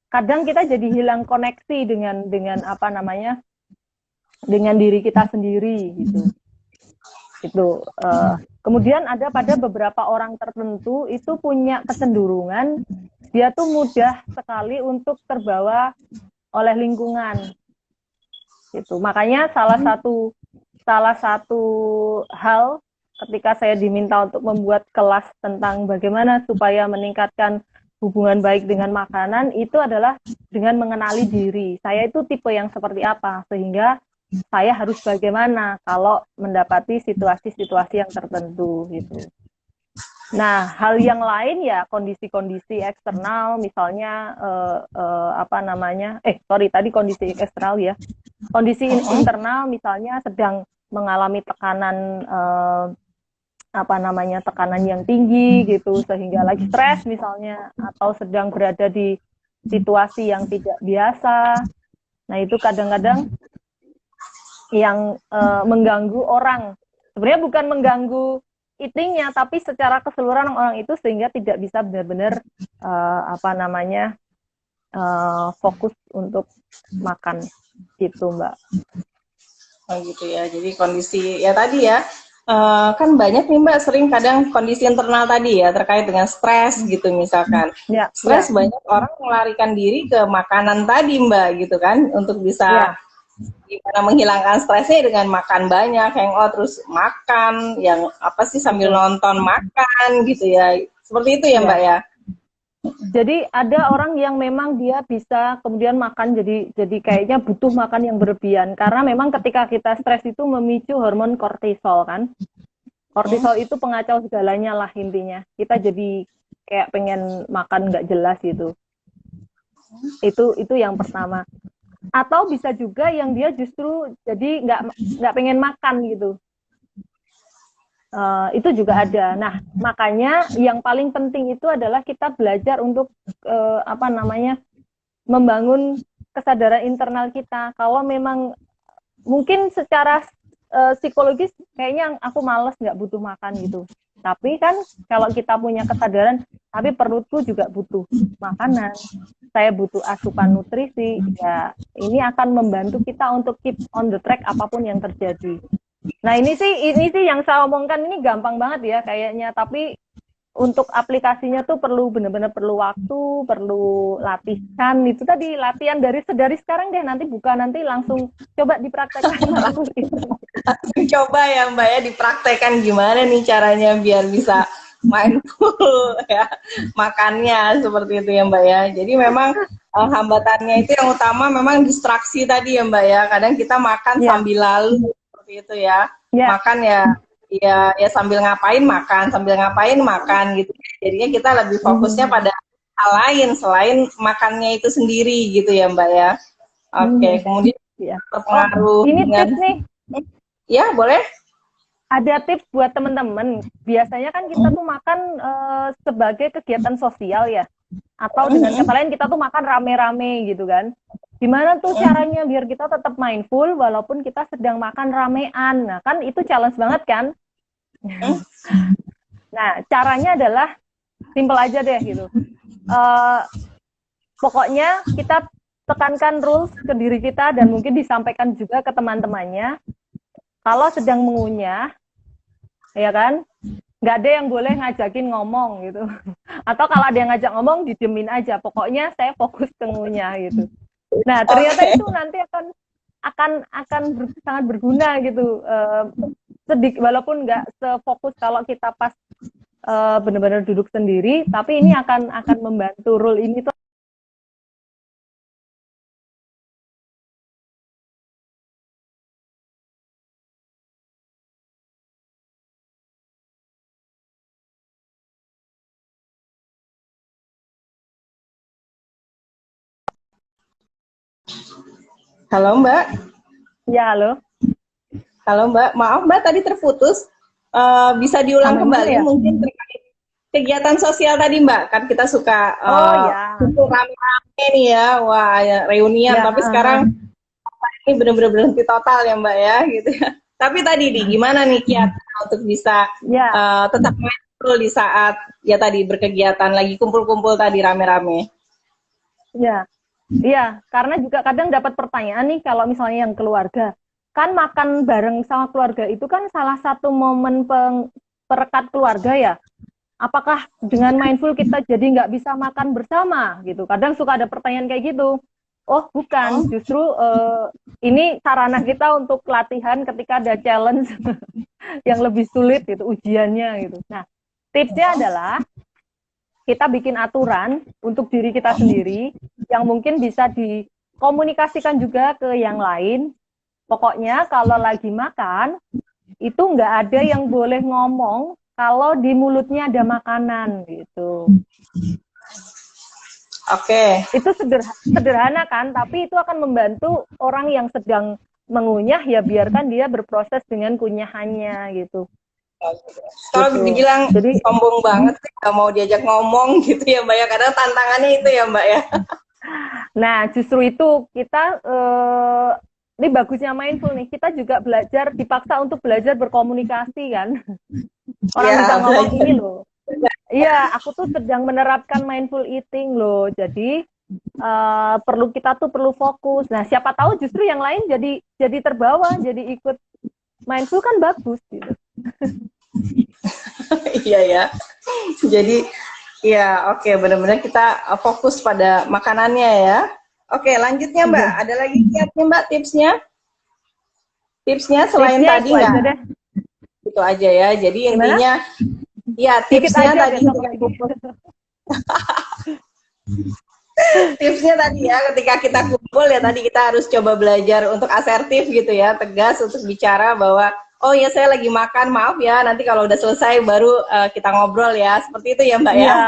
kadang kita jadi hilang koneksi dengan dengan diri kita sendiri gitu. Kemudian ada pada beberapa orang tertentu itu punya kecenderungan dia tuh mudah sekali untuk terbawa oleh lingkungan gitu. Makanya salah satu hal ketika saya diminta untuk membuat kelas tentang bagaimana supaya meningkatkan hubungan baik dengan makanan, itu adalah dengan mengenali diri. Saya itu tipe yang seperti apa, sehingga saya harus bagaimana kalau mendapati situasi-situasi yang tertentu gitu. Nah, hal yang lain ya kondisi-kondisi eksternal, misalnya tadi kondisi eksternal ya. Kondisi internal misalnya sedang mengalami tekanan tekanan yang tinggi gitu, sehingga lagi stres misalnya, atau sedang berada di situasi yang tidak biasa. Nah, itu kadang-kadang yang mengganggu orang. Sebenarnya bukan mengganggu eatingnya, tapi secara keseluruhan orang itu sehingga tidak bisa benar-benar fokus untuk makan gitu, Mbak. Oh gitu ya. Jadi kondisi ya tadi ya. Kan banyak nih Mbak, sering kadang kondisi internal tadi ya terkait dengan stres gitu misalkan. Stres banyak orang melarikan diri ke makanan tadi Mbak gitu kan, untuk bisa gimana menghilangkan stresnya dengan makan banyak, hangout terus makan, yang apa sih sambil nonton makan gitu ya. Seperti itu ya Mbak ya. Jadi ada orang yang memang dia bisa kemudian makan jadi kayaknya butuh makan yang berlebihan, karena memang ketika kita stres itu memicu hormon kortisol kan. Kortisol itu pengacau segalanya lah intinya. Kita jadi kayak pengen makan nggak jelas gitu. Itu yang pertama. Atau bisa juga yang dia justru jadi nggak pengen makan gitu. Itu juga ada. Nah, makanya yang paling penting itu adalah kita belajar untuk membangun kesadaran internal kita. Kalau memang mungkin secara psikologis kayaknya aku males nggak butuh makan gitu. Tapi kan kalau kita punya kesadaran, tapi perutku juga butuh makanan, saya butuh asupan nutrisi, ya ini akan membantu kita untuk keep on the track apapun yang terjadi. Nah, ini sih yang saya omongkan ini gampang banget ya kayaknya, tapi untuk aplikasinya tuh benar-benar perlu waktu, perlu latihan. Itu tadi latihan dari sekarang deh, nanti langsung coba dipraktekkan. Langsung coba ya Mbak ya, dipraktekkan gimana nih caranya biar bisa mindful ya makannya, seperti itu ya Mbak ya. Jadi memang hambatannya itu yang utama memang distraksi tadi ya Mbak ya. Kadang kita makan sambil lalu itu ya, makan ya sambil ngapain makan gitu. Jadinya kita lebih fokusnya pada hal lain selain makannya itu sendiri gitu ya Mbak ya. Oke, kemudian terpengaruh ini dengan tips nih. Ya, boleh. Ada tips buat teman-teman. Biasanya kan kita tuh makan sebagai kegiatan sosial ya. Atau dengan kata lain kita tuh makan rame-rame gitu kan. Gimana tuh caranya biar kita tetap mindful walaupun kita sedang makan ramean? Nah, kan itu challenge banget kan? Nah, caranya adalah simple aja deh gitu. Pokoknya kita tekankan rules ke diri kita dan mungkin disampaikan juga ke teman-temannya. Kalau sedang mengunyah, ya kan, nggak ada yang boleh ngajakin ngomong gitu. Atau kalau ada yang ngajak ngomong, didiemin aja. Pokoknya saya fokus ke ngunyah gitu. Nah, ternyata Oke. itu nanti sangat berguna gitu. Sedikit walaupun nggak sefokus kalau kita pas benar-benar duduk sendiri, tapi ini akan membantu rule ini tuh. Halo Mbak. Ya, halo. Halo Mbak. Maaf Mbak tadi terputus. Bisa diulang Aman kembali ya? mungkin terkait kegiatan sosial tadi Mbak. Kan kita suka Oh ya. kumpul rame-rame nih ya. Wah, ya, reunian. Ya, Tapi sekarang ini benar-benar berhenti total ya Mbak ya gitu ya. Tapi tadi nih gimana nih kiatnya untuk bisa ya, tetap mindful di saat ya tadi berkegiatan lagi kumpul-kumpul tadi rame-rame. ya. Iya, karena juga kadang dapat pertanyaan nih kalau misalnya yang keluarga, kan makan bareng sama keluarga itu kan salah satu momen perekat keluarga ya. Apakah dengan mindful kita jadi nggak bisa makan bersama gitu? Kadang suka ada pertanyaan kayak gitu. Oh, bukan, justru ini sarana kita untuk latihan ketika ada challenge yang lebih sulit gitu, ujiannya gitu. Nah, tipsnya adalah kita bikin aturan untuk diri kita sendiri yang mungkin bisa dikomunikasikan juga ke yang lain. Pokoknya kalau lagi makan, itu nggak ada yang boleh ngomong kalau di mulutnya ada makanan gitu. Oke. Itu sederhana kan, tapi itu akan membantu orang yang sedang mengunyah, ya biarkan dia berproses dengan kunyahannya gitu. Kalau Gitu. dibilang Jadi sombong banget sih nggak mau diajak ngomong gitu ya Mbak ya. Kadang tantangannya itu ya Mbak ya. nah, justru itu kita ini bagusnya mindful nih. Kita juga belajar, dipaksa untuk belajar berkomunikasi kan. Orang Ya, bisa ngomong belajar. ini loh. Iya, aku tuh sedang menerapkan mindful eating loh. Jadi kita tuh perlu fokus. Nah, siapa tahu justru yang lain jadi terbawa, jadi ikut mindful kan bagus gitu. Iya ya. Jadi ya oke, benar-benar kita fokus pada makanannya ya. Oke, lanjutnya Mbak. Iya. Ada lagi kiatnya Mbak tipsnya? Tipsnya selain Tipsnya tadi itu aja nggak deh. itu aja ya. Jadi Gimana? intinya ya Dikit tipsnya aja tadi besok ketika lagi. kumpul. Tipsnya tadi ya ketika kita kumpul ya tadi kita harus coba belajar untuk asertif gitu ya, tegas untuk bicara bahwa oh ya saya lagi makan, maaf ya, nanti kalau udah selesai baru kita ngobrol ya. Seperti itu ya Mbak ya. Iya,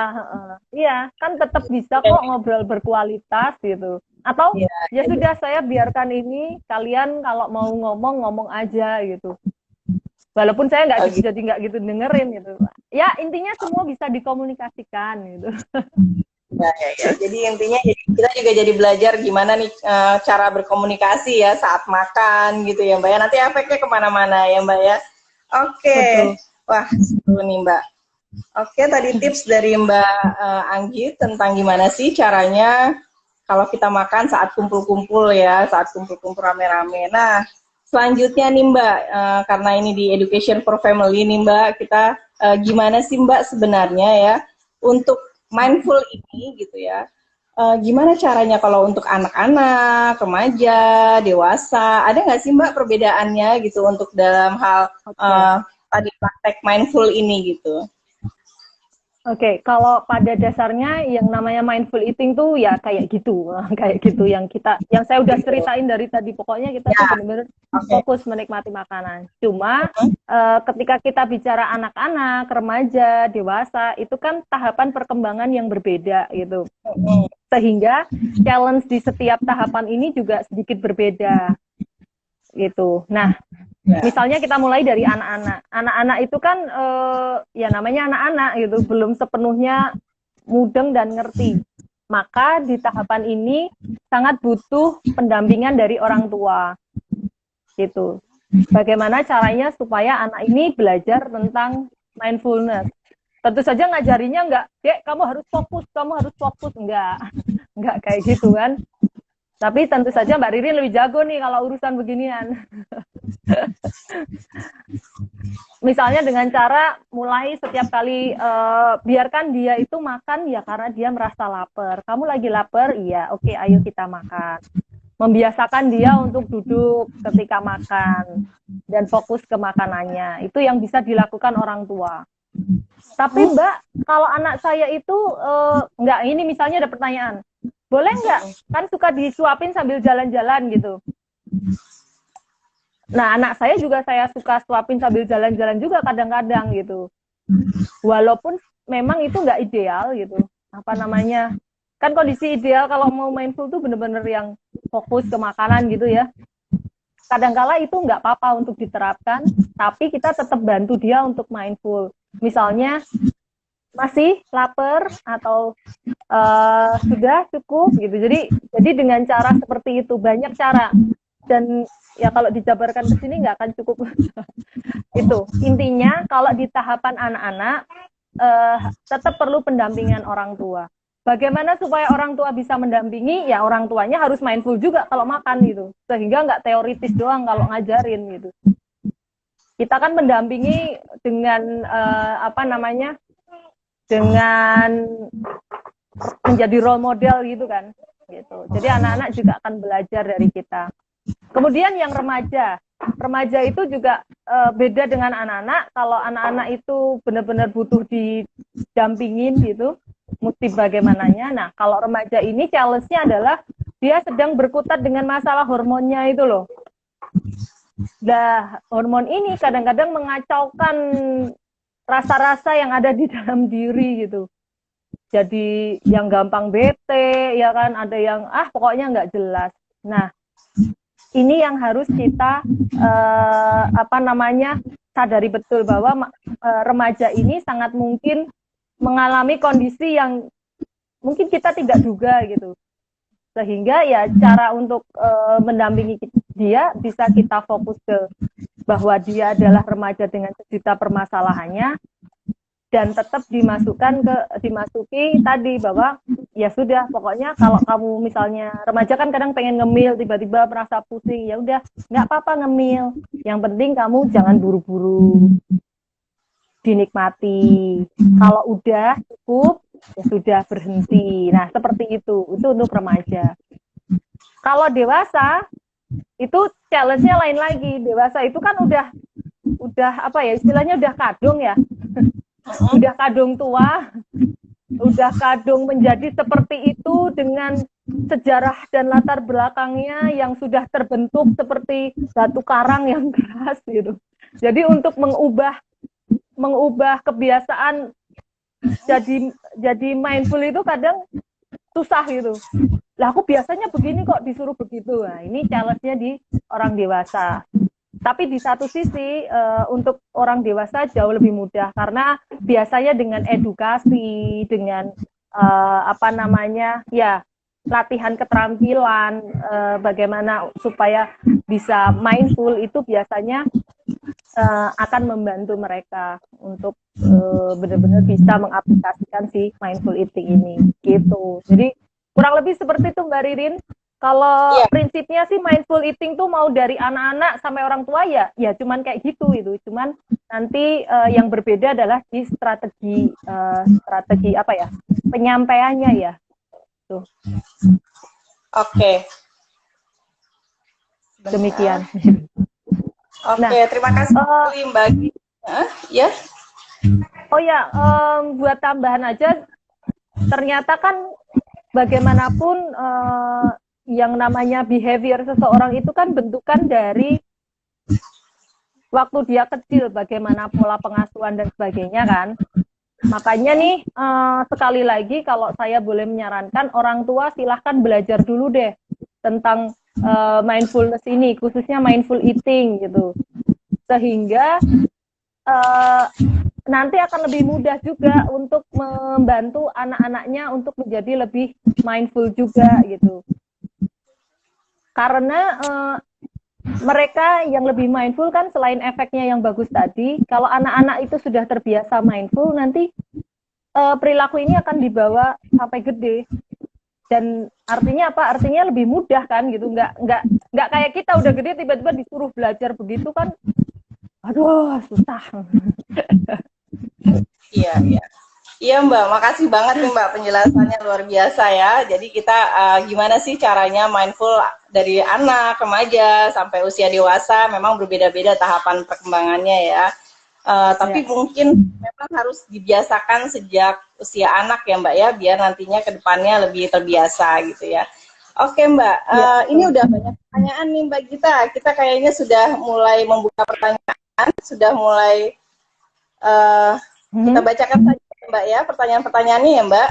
iya, kan tetap bisa kok ngobrol berkualitas gitu. Atau Iya. ya sudah, saya biarkan ini, kalian kalau mau ngomong ngomong aja gitu. Walaupun saya nggak Gitu. jadi nggak gitu dengerin gitu. Ya intinya semua bisa dikomunikasikan gitu. Ya. Jadi intinya kita juga jadi belajar gimana nih cara berkomunikasi ya saat makan gitu ya Mbak ya. Nanti efeknya kemana-mana ya Mbak ya. Oke, Betul. wah seru nih Mbak. Oke, tadi tips dari Mbak Anggi tentang gimana sih caranya kalau kita makan saat kumpul-kumpul ya, saat kumpul-kumpul rame-rame. Nah, selanjutnya nih Mbak, karena ini di Education for Family nih Mbak, kita gimana sih Mbak sebenarnya ya untuk mindful ini gitu ya. Gimana caranya kalau untuk anak-anak, remaja, dewasa, ada nggak sih Mbak perbedaannya gitu untuk dalam hal tadi praktek mindful ini gitu? Oke, kalau pada dasarnya yang namanya mindful eating tuh ya kayak gitu, yang saya udah ceritain dari tadi. Pokoknya kita tuh Ya, benar-benar oke. fokus menikmati makanan. Cuma ketika kita bicara anak-anak, remaja, dewasa, itu kan tahapan perkembangan yang berbeda gitu. Sehingga challenge di setiap tahapan ini juga sedikit berbeda gitu. Nah, misalnya kita mulai dari anak-anak. Anak-anak itu kan ya namanya anak-anak gitu, belum sepenuhnya mudeng dan ngerti. Maka di tahapan ini sangat butuh pendampingan dari orang tua. Gitu. Bagaimana caranya supaya anak ini belajar tentang mindfulness. Tentu saja ngajarinya enggak, "Dek, kamu harus fokus." Enggak kayak gitu kan. Tapi tentu saja Mbak Ririn lebih jago nih kalau urusan beginian. Misalnya dengan cara mulai setiap kali biarkan dia itu makan ya karena dia merasa lapar. Kamu lagi lapar? Iya, oke, ayo kita makan. Membiasakan dia untuk duduk ketika makan dan fokus ke makanannya. Itu yang bisa dilakukan orang tua. Tapi Mbak, kalau anak saya itu enggak, ini misalnya ada pertanyaan. Boleh nggak? Kan suka disuapin sambil jalan-jalan gitu. Nah, anak saya juga saya suka suapin sambil jalan-jalan juga kadang-kadang gitu. Walaupun memang itu nggak ideal gitu. Apa namanya? Kan kondisi ideal kalau mau mindful tuh bener-bener yang fokus ke makanan gitu ya. Kadang-kala itu nggak apa-apa untuk diterapkan, tapi kita tetap bantu dia untuk mindful. Misalnya masih lapar atau sudah cukup gitu. Jadi dengan cara seperti itu, banyak cara. Dan ya kalau dijabarkan ke sini nggak akan cukup. Itu intinya kalau di tahapan anak-anak tetap perlu pendampingan orang tua. Bagaimana supaya orang tua bisa mendampingi? Ya orang tuanya harus mindful juga kalau makan gitu, sehingga nggak teoritis doang kalau ngajarin gitu. Kita kan mendampingi dengan dengan menjadi role model gitu kan, gitu. Jadi anak-anak juga akan belajar dari kita. Kemudian yang remaja itu juga beda dengan anak-anak. Kalau anak-anak itu benar-benar butuh didampingin gitu, mesti bagaimananya. Nah, kalau remaja ini challenge-nya adalah dia sedang berkutat dengan masalah hormonnya itu loh. Nah, hormon ini kadang-kadang mengacaukan rasa-rasa yang ada di dalam diri gitu. Jadi yang gampang bete, ya kan, ada yang pokoknya nggak jelas. Nah, ini yang harus kita sadari betul bahwa remaja ini sangat mungkin mengalami kondisi yang mungkin kita tidak duga gitu. Sehingga ya cara untuk mendampingi dia bisa kita fokus ke bahwa dia adalah remaja dengan sejuta permasalahannya, dan tetap dimasuki tadi bahwa ya sudah, pokoknya kalau kamu misalnya remaja kan kadang pengen ngemil, tiba-tiba merasa pusing, ya udah nggak apa-apa ngemil, yang penting kamu jangan buru-buru, dinikmati, kalau udah cukup ya sudah berhenti. Nah seperti itu untuk remaja. Kalau dewasa itu challenge-nya lain lagi. Dewasa itu kan udah istilahnya udah kadung ya. Udah kadung tua, udah kadung menjadi seperti itu dengan sejarah dan latar belakangnya yang sudah terbentuk seperti batu karang yang keras gitu. Jadi untuk mengubah kebiasaan jadi mindful itu kadang susah gitu. Lah aku biasanya begini kok disuruh begitu. Nah, ini challenge-nya di orang dewasa. Tapi di satu sisi untuk orang dewasa jauh lebih mudah karena biasanya dengan edukasi, dengan latihan keterampilan bagaimana supaya bisa mindful itu biasanya akan membantu mereka untuk benar-benar bisa mengaplikasikan si mindful eating ini gitu. Jadi kurang lebih seperti itu Mbak Ririn. Kalau prinsipnya sih mindful eating tuh mau dari anak-anak sampai orang tua ya cuman kayak gitu itu. Cuman nanti yang berbeda adalah di strategi penyampaiannya ya. Tuh. Oke. Demikian. Oke, terima kasih Mbak. Ya. Oh ya, buat tambahan aja, ternyata kan bagaimanapun yang namanya behavior seseorang itu kan bentukan dari waktu dia kecil, bagaimana pola pengasuhan dan sebagainya kan. Makanya nih sekali lagi kalau saya boleh menyarankan orang tua silahkan belajar dulu deh tentang mindfulness ini, khususnya mindful eating gitu. Sehingga nanti akan lebih mudah juga untuk membantu anak-anaknya untuk menjadi lebih mindful juga gitu. Karena mereka yang lebih mindful kan selain efeknya yang bagus tadi, kalau anak-anak itu sudah terbiasa mindful, nanti perilaku ini akan dibawa sampai gede. Dan artinya apa? Artinya lebih mudah kan gitu, nggak Nggak kayak kita udah gede tiba-tiba disuruh belajar begitu kan, aduh susah. Iya, iya. Iya Mbak, makasih banget nih Mbak penjelasannya luar biasa ya. Jadi kita gimana sih caranya mindful dari anak, remaja, sampai usia dewasa, memang berbeda-beda tahapan perkembangannya ya. Tapi mungkin memang harus dibiasakan sejak usia anak ya Mbak ya, biar nantinya ke depannya lebih terbiasa gitu ya. Oke Mbak, ini udah banyak pertanyaan nih Mbak Gita. Kita kayaknya sudah mulai membuka pertanyaan, sudah mulai kita bacakan saja Mbak ya, pertanyaan-pertanyaannya ya Mbak.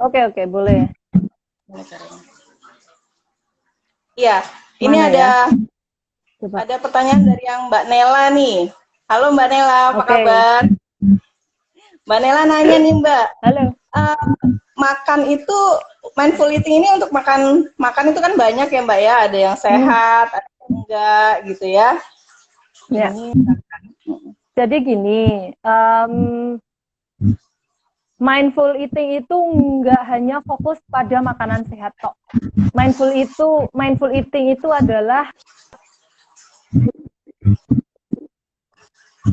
Oke, boleh. Iya, ini ada pertanyaan dari yang Mbak Nela nih. Halo Mbak Nela, apa kabar? Mbak Nela nanya nih Mbak. Halo. Makan itu, mindful eating ini untuk makan itu kan banyak ya Mbak ya, ada yang sehat, ada yang enggak gitu ya. Ya. Jadi gini, mindful eating itu nggak hanya fokus pada makanan sehat kok. Mindful eating itu adalah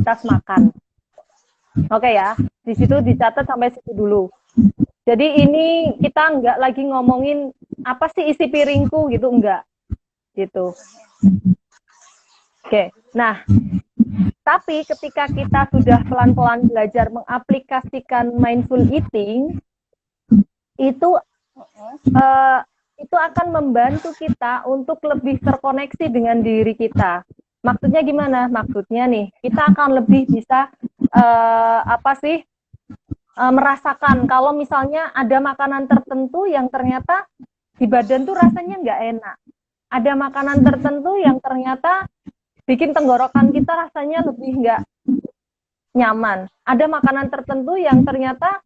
tas makan. Oke ya, di situ dicatat sampai situ dulu. Jadi ini kita nggak lagi ngomongin apa sih isi piringku gitu, enggak. Gitu. Oke, nah tapi ketika kita sudah pelan-pelan belajar mengaplikasikan mindful eating, itu akan membantu kita untuk lebih terkoneksi dengan diri kita. Maksudnya gimana? Maksudnya nih, kita akan lebih bisa merasakan kalau misalnya ada makanan tertentu yang ternyata di badan tuh rasanya nggak enak. Ada makanan tertentu yang ternyata bikin tenggorokan kita rasanya lebih nggak nyaman. Ada makanan tertentu yang ternyata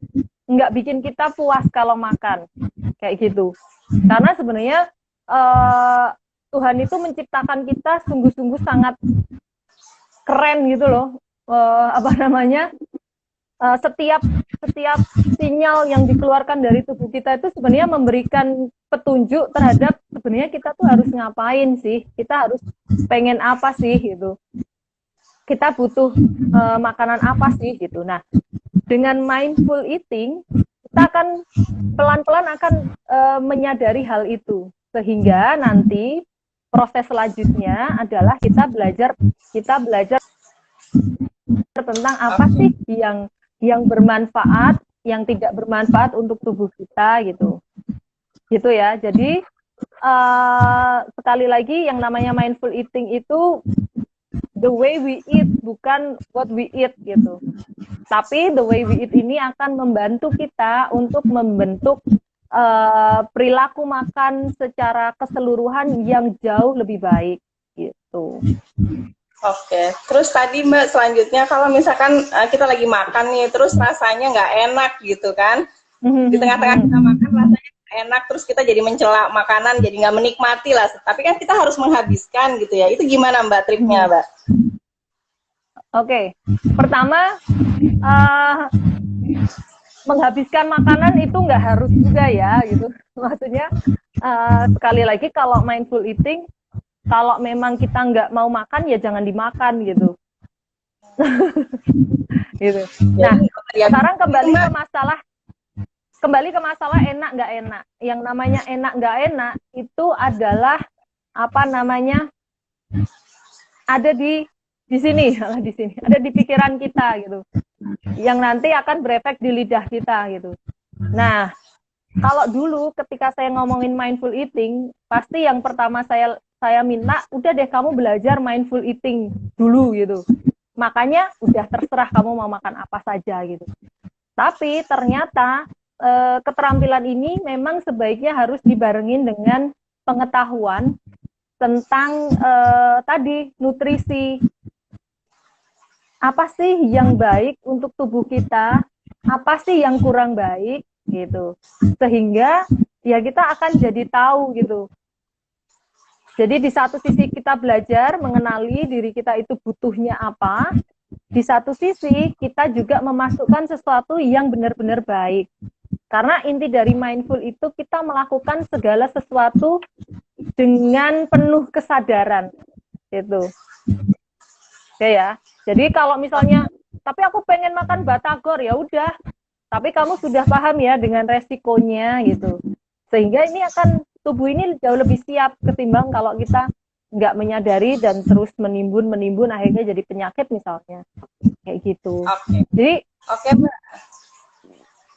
nggak bikin kita puas kalau makan. Kayak gitu. Karena sebenarnya Tuhan itu menciptakan kita sungguh-sungguh sangat keren gitu loh. Setiap sinyal yang dikeluarkan dari tubuh kita itu sebenarnya memberikan petunjuk terhadap sebenarnya kita tuh harus ngapain sih, kita harus pengen apa sih gitu, kita butuh makanan apa sih gitu. Nah, dengan mindful eating kita akan pelan-pelan akan menyadari hal itu, sehingga nanti proses selanjutnya adalah kita belajar tentang apa sih yang bermanfaat, yang tidak bermanfaat untuk tubuh kita gitu ya. Jadi sekali lagi yang namanya mindful eating itu the way we eat, bukan what we eat gitu. Tapi the way we eat ini akan membantu kita untuk membentuk perilaku makan secara keseluruhan yang jauh lebih baik gitu. Oke, terus tadi Mbak selanjutnya kalau misalkan kita lagi makan nih, terus rasanya nggak enak gitu kan, di tengah-tengah kita makan rasanya nggak enak, terus kita jadi mencela makanan, jadi nggak menikmati lah, tapi kan kita harus menghabiskan gitu ya, itu gimana Mbak triknya Mbak? Oke, pertama menghabiskan makanan itu nggak harus juga ya gitu, maksudnya sekali lagi kalau mindful eating, kalau memang kita nggak mau makan ya jangan dimakan gitu. Gitu. Nah, sekarang kembali ke masalah enak nggak enak. Yang namanya enak nggak enak itu adalah ada di sini, ada di pikiran kita gitu. Yang nanti akan berefek di lidah kita gitu. Nah, kalau dulu ketika saya ngomongin mindful eating, pasti yang pertama saya minta, udah deh kamu belajar mindful eating dulu gitu. Makanya udah terserah kamu mau makan apa saja gitu. Tapi ternyata keterampilan ini memang sebaiknya harus dibarengin dengan pengetahuan tentang tadi nutrisi. Apa sih yang baik untuk tubuh kita? Apa sih yang kurang baik gitu. Sehingga ya kita akan jadi tahu gitu. Jadi di satu sisi kita belajar mengenali diri kita itu butuhnya apa, di satu sisi kita juga memasukkan sesuatu yang benar-benar baik. Karena inti dari mindful itu kita melakukan segala sesuatu dengan penuh kesadaran itu. Oke ya. Jadi kalau misalnya, tapi aku pengen makan batagor, ya udah. Tapi kamu sudah paham ya dengan resikonya gitu. Sehingga ini akan tubuh ini jauh lebih siap ketimbang kalau kita nggak menyadari dan terus menimbun akhirnya jadi penyakit misalnya kayak gitu. Jadi Mbak.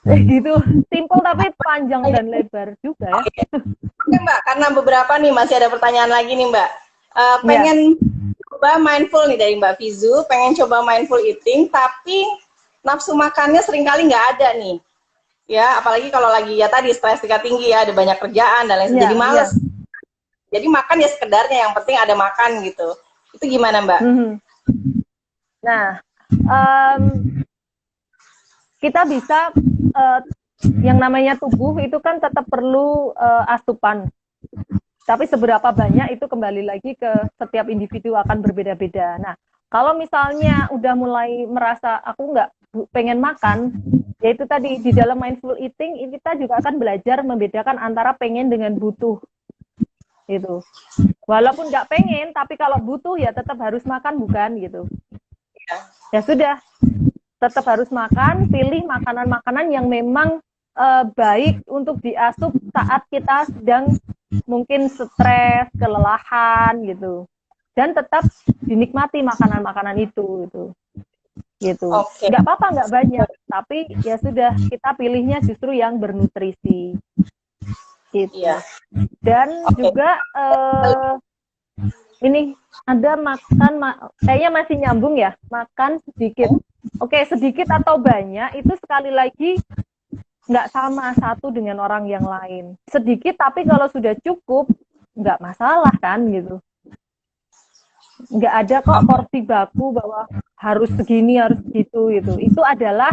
Gitu, simpel tapi panjang dan lebar juga ya. Oke Mbak, karena beberapa nih masih ada pertanyaan lagi nih Mbak. Pengen coba mindful nih dari Mbak Fizu, pengen coba mindful eating, tapi nafsu makannya seringkali nggak ada nih. Ya, apalagi kalau lagi ya tadi stres tingkat tinggi ya, ada banyak kerjaan dan lain sebagainya, jadi males. Jadi makan ya sekedarnya, yang penting ada makan gitu. Itu gimana Mbak? Nah, kita bisa yang namanya tubuh itu kan tetap perlu asupan. Tapi seberapa banyak itu kembali lagi ke setiap individu akan berbeda-beda. Nah, kalau misalnya udah mulai merasa aku nggak pengen makan, yaitu tadi di dalam mindful eating kita juga akan belajar membedakan antara pengen dengan butuh. Gitu. Walaupun nggak pengen, tapi kalau butuh ya tetap harus makan, bukan gitu. Ya sudah, tetap harus makan, pilih makanan-makanan yang memang baik untuk diasup saat kita sedang mungkin stres, kelelahan gitu. Dan tetap dinikmati makanan-makanan itu gitu. Nggak apa-apa nggak banyak, tapi ya sudah kita pilihnya justru yang bernutrisi. Gitu. Dan juga ini ada makan kayaknya masih nyambung ya, makan sedikit. Oke, sedikit atau banyak itu sekali lagi nggak sama satu dengan orang yang lain. Sedikit tapi kalau sudah cukup nggak masalah kan gitu. Nggak ada kok porsi baku bahwa harus segini harus gitu gitu. Itu adalah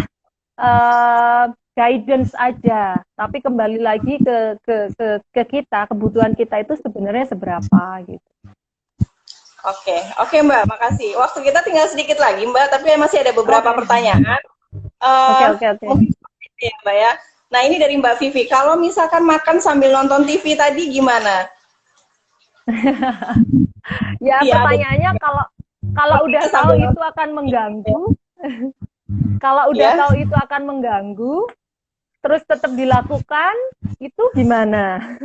guidance aja, tapi kembali lagi ke kita, kebutuhan kita itu sebenarnya seberapa gitu. Oke Mbak, makasih. Waktu kita tinggal sedikit lagi Mbak, tapi masih ada beberapa pertanyaan. Oke. Ya Mbak ya. Nah ini dari Mbak Vivi, kalau misalkan makan sambil nonton TV tadi gimana? Ya pertanyaannya kalau udah tahu itu akan mengganggu, kalau udah tahu itu akan mengganggu, terus tetap dilakukan, itu gimana?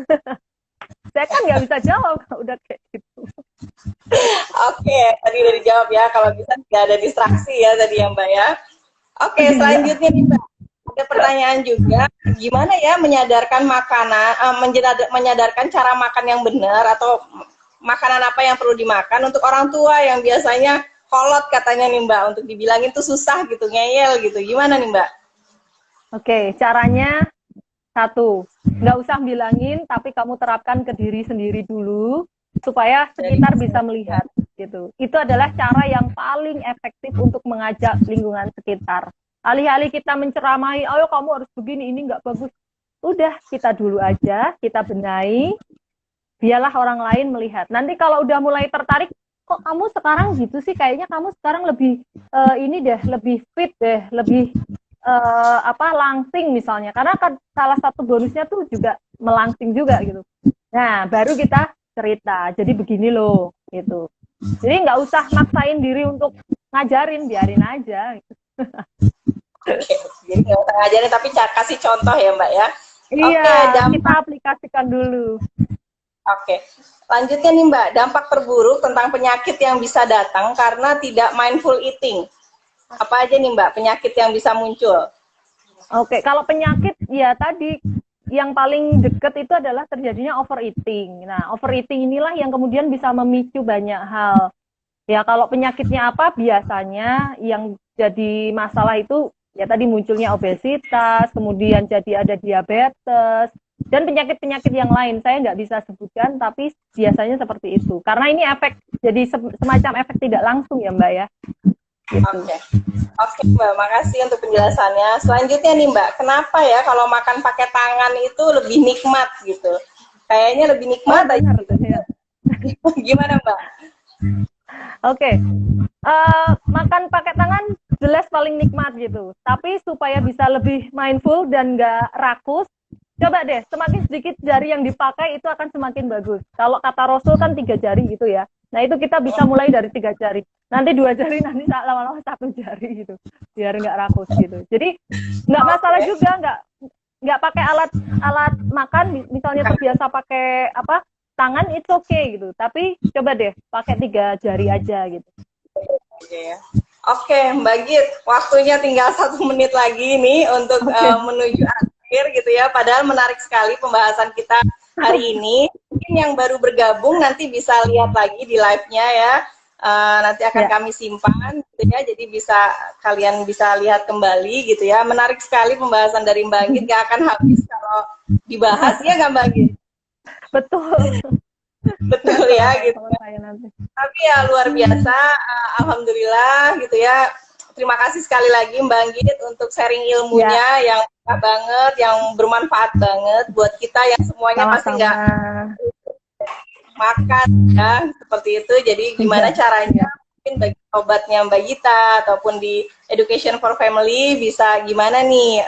Saya kan nggak bisa jawab kalau udah kayak gitu. Oke, tadi udah dijawab ya, kalau bisa tidak ada distraksi ya tadi ya Mbak ya. Oke, selanjutnya nih Mbak, ada pertanyaan juga, gimana ya menyadarkan makanan, menyadarkan cara makan yang benar atau makanan apa yang perlu dimakan untuk orang tua yang biasanya kolot katanya nih Mbak, untuk dibilangin tuh susah gitu, ngeyel gitu, gimana nih Mbak? Oke, caranya satu, nggak usah bilangin, tapi kamu terapkan ke diri sendiri dulu, supaya sekitar bisa melihat gitu. Itu adalah cara yang paling efektif untuk mengajak lingkungan sekitar. Alih-alih kita menceramahi, ayo kamu harus begini, ini nggak bagus. Udah, kita dulu aja, kita benahi, biarlah orang lain melihat. Nanti kalau udah mulai tertarik, kok kamu sekarang gitu sih, kayaknya kamu sekarang lebih ini deh, lebih fit deh, lebih langsing misalnya. Karena kan salah satu bonusnya tuh juga melangsing juga gitu. Nah, baru kita cerita, jadi begini loh gitu. Jadi nggak usah maksain diri untuk ngajarin, biarin aja gitu. Jadi nggak usah ngajarin tapi kasih contoh ya Mbak ya. Iya, kita aplikasikan dulu. Oke, lanjutnya nih Mbak, dampak terburuk tentang penyakit yang bisa datang karena tidak mindful eating. Apa aja nih Mbak penyakit yang bisa muncul? Oke, kalau penyakit ya tadi yang paling dekat itu adalah terjadinya overeating. Nah, overeating inilah yang kemudian bisa memicu banyak hal. Ya, kalau penyakitnya apa? Biasanya yang jadi masalah itu ya tadi munculnya obesitas, kemudian jadi ada diabetes, dan penyakit-penyakit yang lain. Saya nggak bisa sebutkan, tapi biasanya seperti itu. Karena ini efek, jadi semacam efek tidak langsung ya Mbak ya. Gitu. Oke Mbak, makasih untuk penjelasannya. Selanjutnya nih Mbak, kenapa ya kalau makan pakai tangan itu lebih nikmat gitu? Kayaknya lebih nikmat aja. Ya. Gimana Mbak? Oke, makan pakai tangan jelas paling nikmat gitu. Tapi supaya bisa lebih mindful dan nggak rakus, Coba deh, semakin sedikit jari yang dipakai itu akan semakin bagus. Kalau kata Rasul kan 3 jari gitu ya. Nah itu kita bisa mulai dari 3 jari. Nanti 2 jari, nanti lama-lama 1 jari gitu. Biar nggak rakus gitu. Jadi nggak masalah juga, nggak pakai alat alat makan. Misalnya terbiasa pakai apa tangan, itu oke gitu. Tapi coba deh pakai 3 jari aja gitu. Oke, Mbak Git, waktunya tinggal 1 menit lagi nih untuk menuju akhir gitu ya. Padahal menarik sekali pembahasan kita hari ini. Mungkin yang baru bergabung nanti bisa lihat lagi di live-nya ya. Nanti akan kami simpan gitu ya. Jadi kalian bisa lihat kembali gitu ya. Menarik sekali pembahasan dari Mbak Git, gak akan habis kalau dibahas ya nggak Mbak Git? Betul. Betul ya gitu. Tapi ya luar biasa, alhamdulillah gitu ya. Terima kasih sekali lagi Mbak Git untuk sharing ilmunya yang banget, yang bermanfaat banget buat kita yang semuanya pasti nggak makan ya seperti itu. Jadi gimana caranya mungkin bagi obatnya Mbak Gita ataupun di Education for Family bisa gimana nih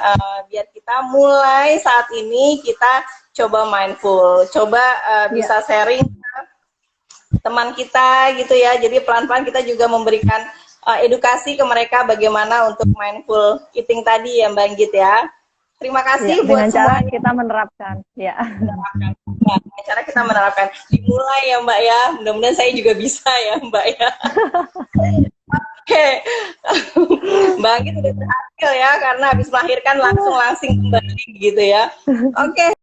biar kita mulai saat ini kita coba mindful, coba bisa sharing teman kita gitu ya. Jadi pelan-pelan kita juga memberikan edukasi ke mereka bagaimana untuk mindful eating tadi ya Mbak Git ya. Terima kasih buat dengan cara kita menerapkan. Ya. Dengan cara kita menerapkan. Dimulai ya Mbak ya. Mudah-mudahan saya juga bisa ya Mbak ya. Oke. Mbak Git udah berhasil ya karena habis melahirkan langsung kembali gitu ya. Oke.